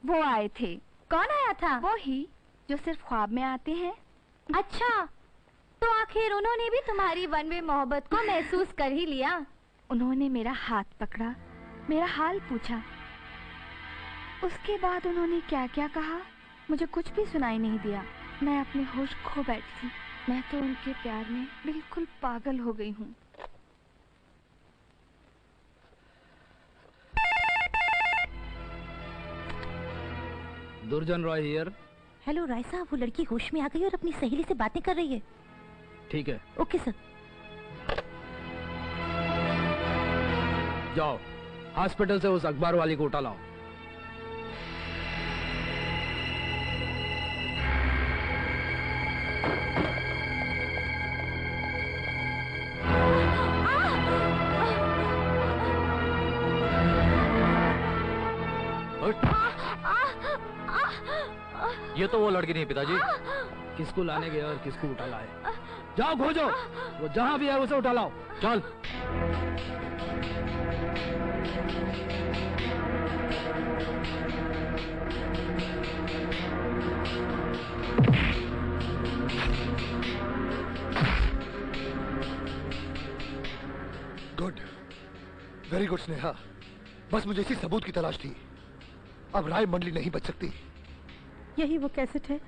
वो आए थे। कौन आया था? वो ही जो सिर्फ ख्वाब में आते हैं। अच्छा, तो आखिर उन्होंने भी तुम्हारी वन वे मोहब्बत को महसूस कर ही लिया। उन्होंने मेरा हाथ पकड़ा, मेरा हाल पूछा, उसके बाद उन्होंने क्या क्या कहा मुझे कुछ भी सुनाई नहीं दिया। मैं अपने होश खो बैठी थी। मैं तो उनके प्यार में बिल्कुल पागल हो गई हूँ। दुर्जन रॉय हियर। हेलो राय साहब, वो लड़की होश में आ गई और अपनी सहेली से बातें कर रही है। ठीक है। Okay sir. जाओ, हॉस्पिटल से उस अखबार वाली को उठा लाओ। ये तो वो लड़की नहीं पिताजी। किसको लाने गए और किसको उठा लाए? जाओ खोजो, वो जहां भी है उसे उठा लाओ। चल। Good, very good Sneha. बस मुझे इसी सबूत की तलाश थी। अब राय मंडली नहीं बच सकती। यही वो कैसेट है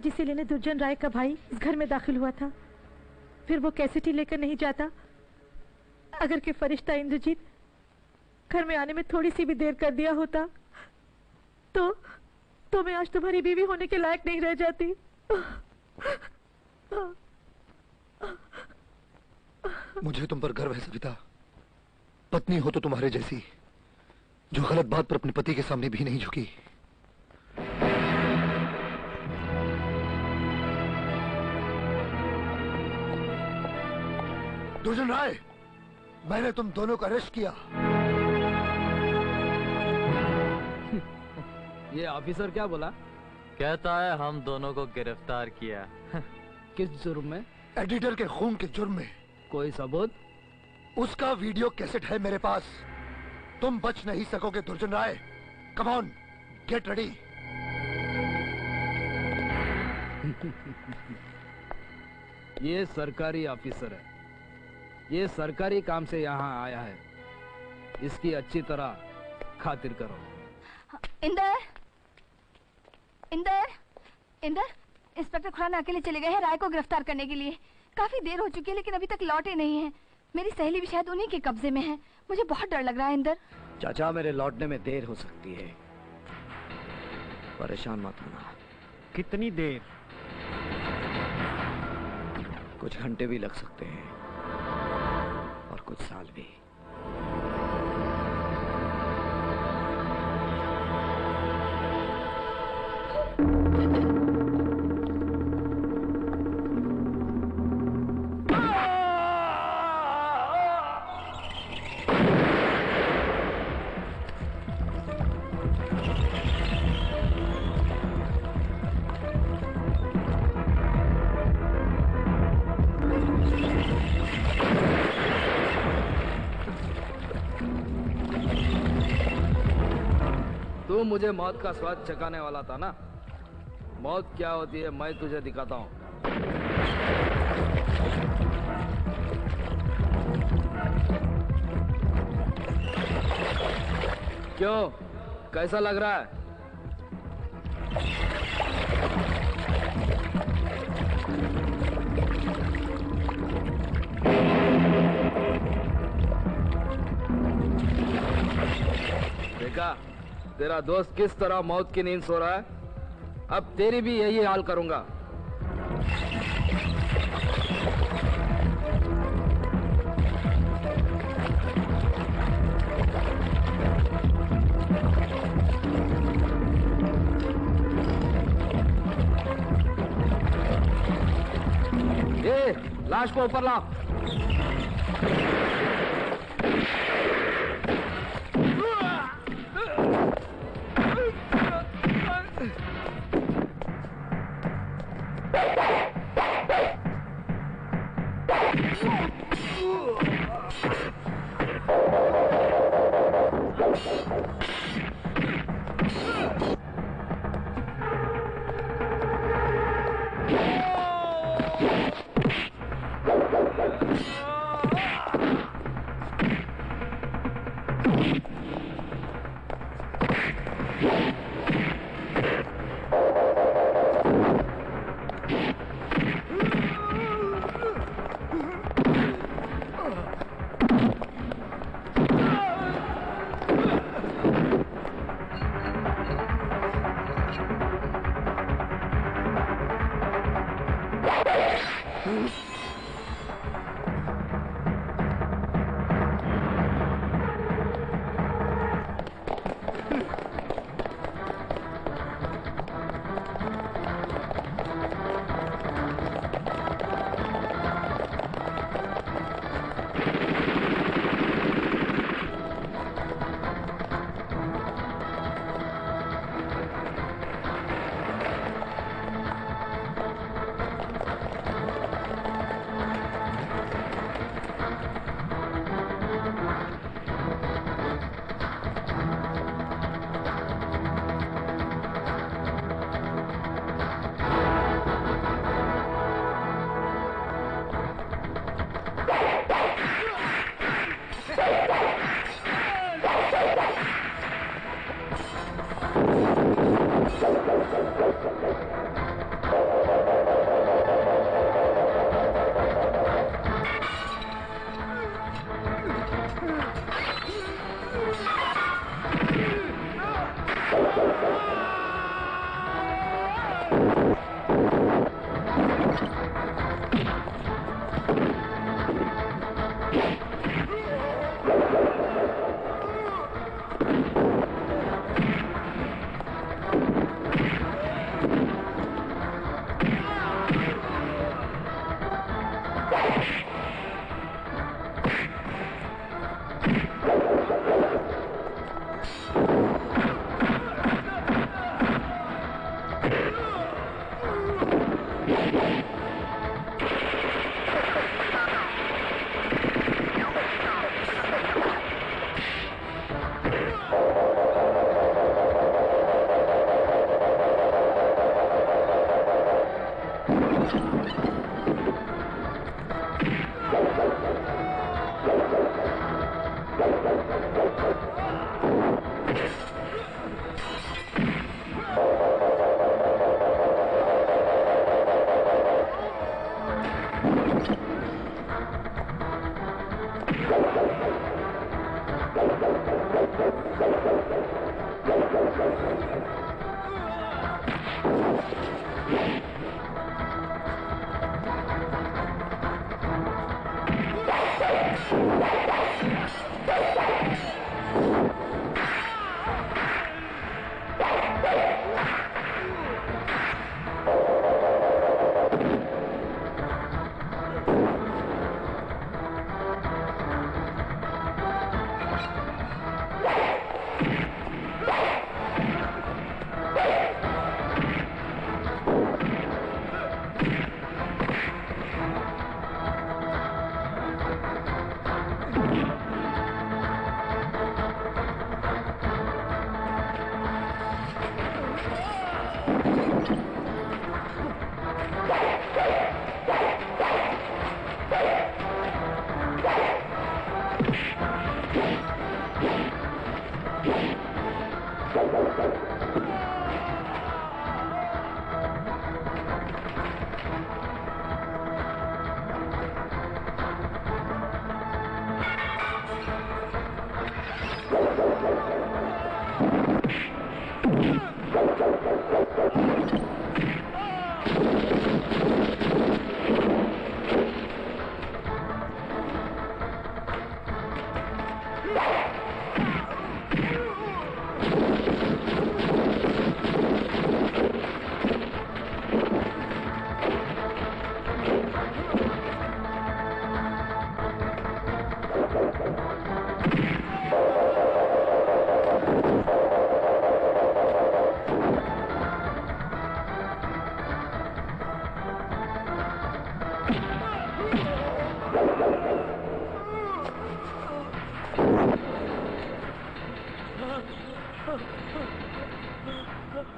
जिसे लेने दुर्जन राय का भाई इस घर में दाखिल हुआ था। फिर वो कैसेट ही लेकर नहीं जाता। अगर के फरिश्ता इंद्रजीत घर में आने में थोड़ी सी भी देर कर दिया होता तो मैं आज तुम्हारी बीवी होने के लायक नहीं रह जाती। मुझे तुम पर गर्व है सविता। पत्नी हो तो तुम्हारे जैसी, जो गलत बात पर अपने पति के सामने भी नहीं झुकी। दुर्जन राय, मैंने तुम दोनों को अरेस्ट किया। ये ऑफिसर क्या बोला? कहता है हम दोनों को गिरफ्तार किया। किस जुर्म में? एडिटर के खून के जुर्म में। कोई सबूत? उसका वीडियो कैसेट है मेरे पास। तुम बच नहीं सकोगे Durjan Rai. Come on, get ready. ये सरकारी ऑफिसर है, ये सरकारी काम से यहाँ आया है। इसकी अच्छी तरह खातिर करो। इंदर, इंदर, इंदर, इंस्पेक्टर खुराना अकेले चले गए हैं राय को गिरफ्तार करने के लिए। काफी देर हो चुकी है लेकिन अभी तक लौटे नहीं हैं। मेरी सहेली भी शायद उन्हीं के कब्जे में है। मुझे बहुत डर लग रहा है इंदर। चाचा, मेरे लौटने में देर हो सकती है, परेशान मत होना। कितनी देर? कुछ घंटे भी लग सकते हैं और कुछ साल भी। तू मुझे मौत का स्वाद चखाने वाला था ना? मौत क्या होती है मैं तुझे दिखाता हूँ। क्यों, कैसा लग रहा है? देखा तेरा दोस्त किस तरह मौत की नींद सो रहा है? अब तेरी भी यही हाल करूंगा। ये लाश को ऊपर ला।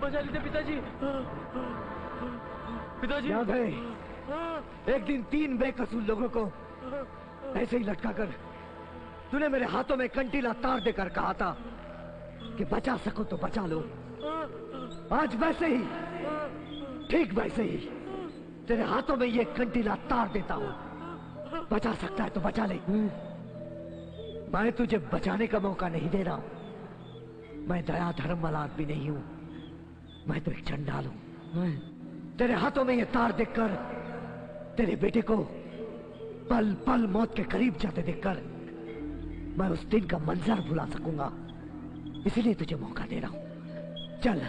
बचा लीजिए पिताजी। पिताजी याद है एक दिन 3 बेकसूर लोगों को ऐसे ही लटका कर तूने मेरे हाथों में कंटीला तार देकर कहा था कि बचा सको तो बचा लो। आज वैसे ही, ठीक वैसे ही तेरे हाथों में ये कंटीला तार देता हूं। बचा सकता है तो बचा ले। मैं तुझे बचाने का मौका नहीं दे रहा हूं। मैं दया धर्म वाला आदमी नहीं हूं, मैं तो एक चंडाल हूं। तेरे हाथों में ये तार देखकर तेरे बेटे को पल पल मौत के करीब जाते देखकर मैं उस दिन का मंजर भुला सकूंगा। इसीलिए तुझे मौका दे रहा हूं। चल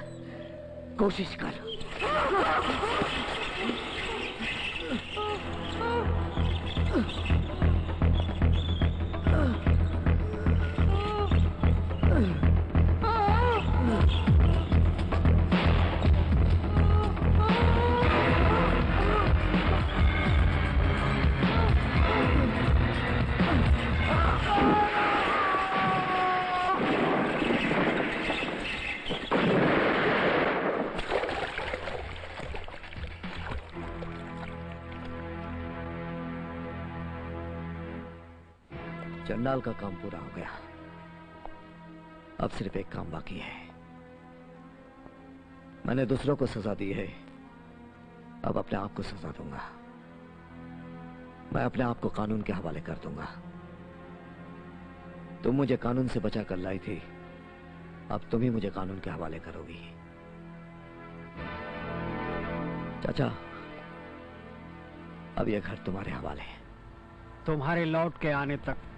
कोशिश कर। चंडाल का काम पूरा हो गया। अब सिर्फ एक काम बाकी है। मैंने दूसरों को सजा दी है, अब अपने आप को सजा दूंगा। मैं अपने आप को कानून के हवाले कर दूंगा। तुम मुझे कानून से बचा कर लाई थी, अब तुम ही मुझे कानून के हवाले करोगी। चाचा, अब यह घर तुम्हारे हवाले है। तुम्हारे लौट के आने तक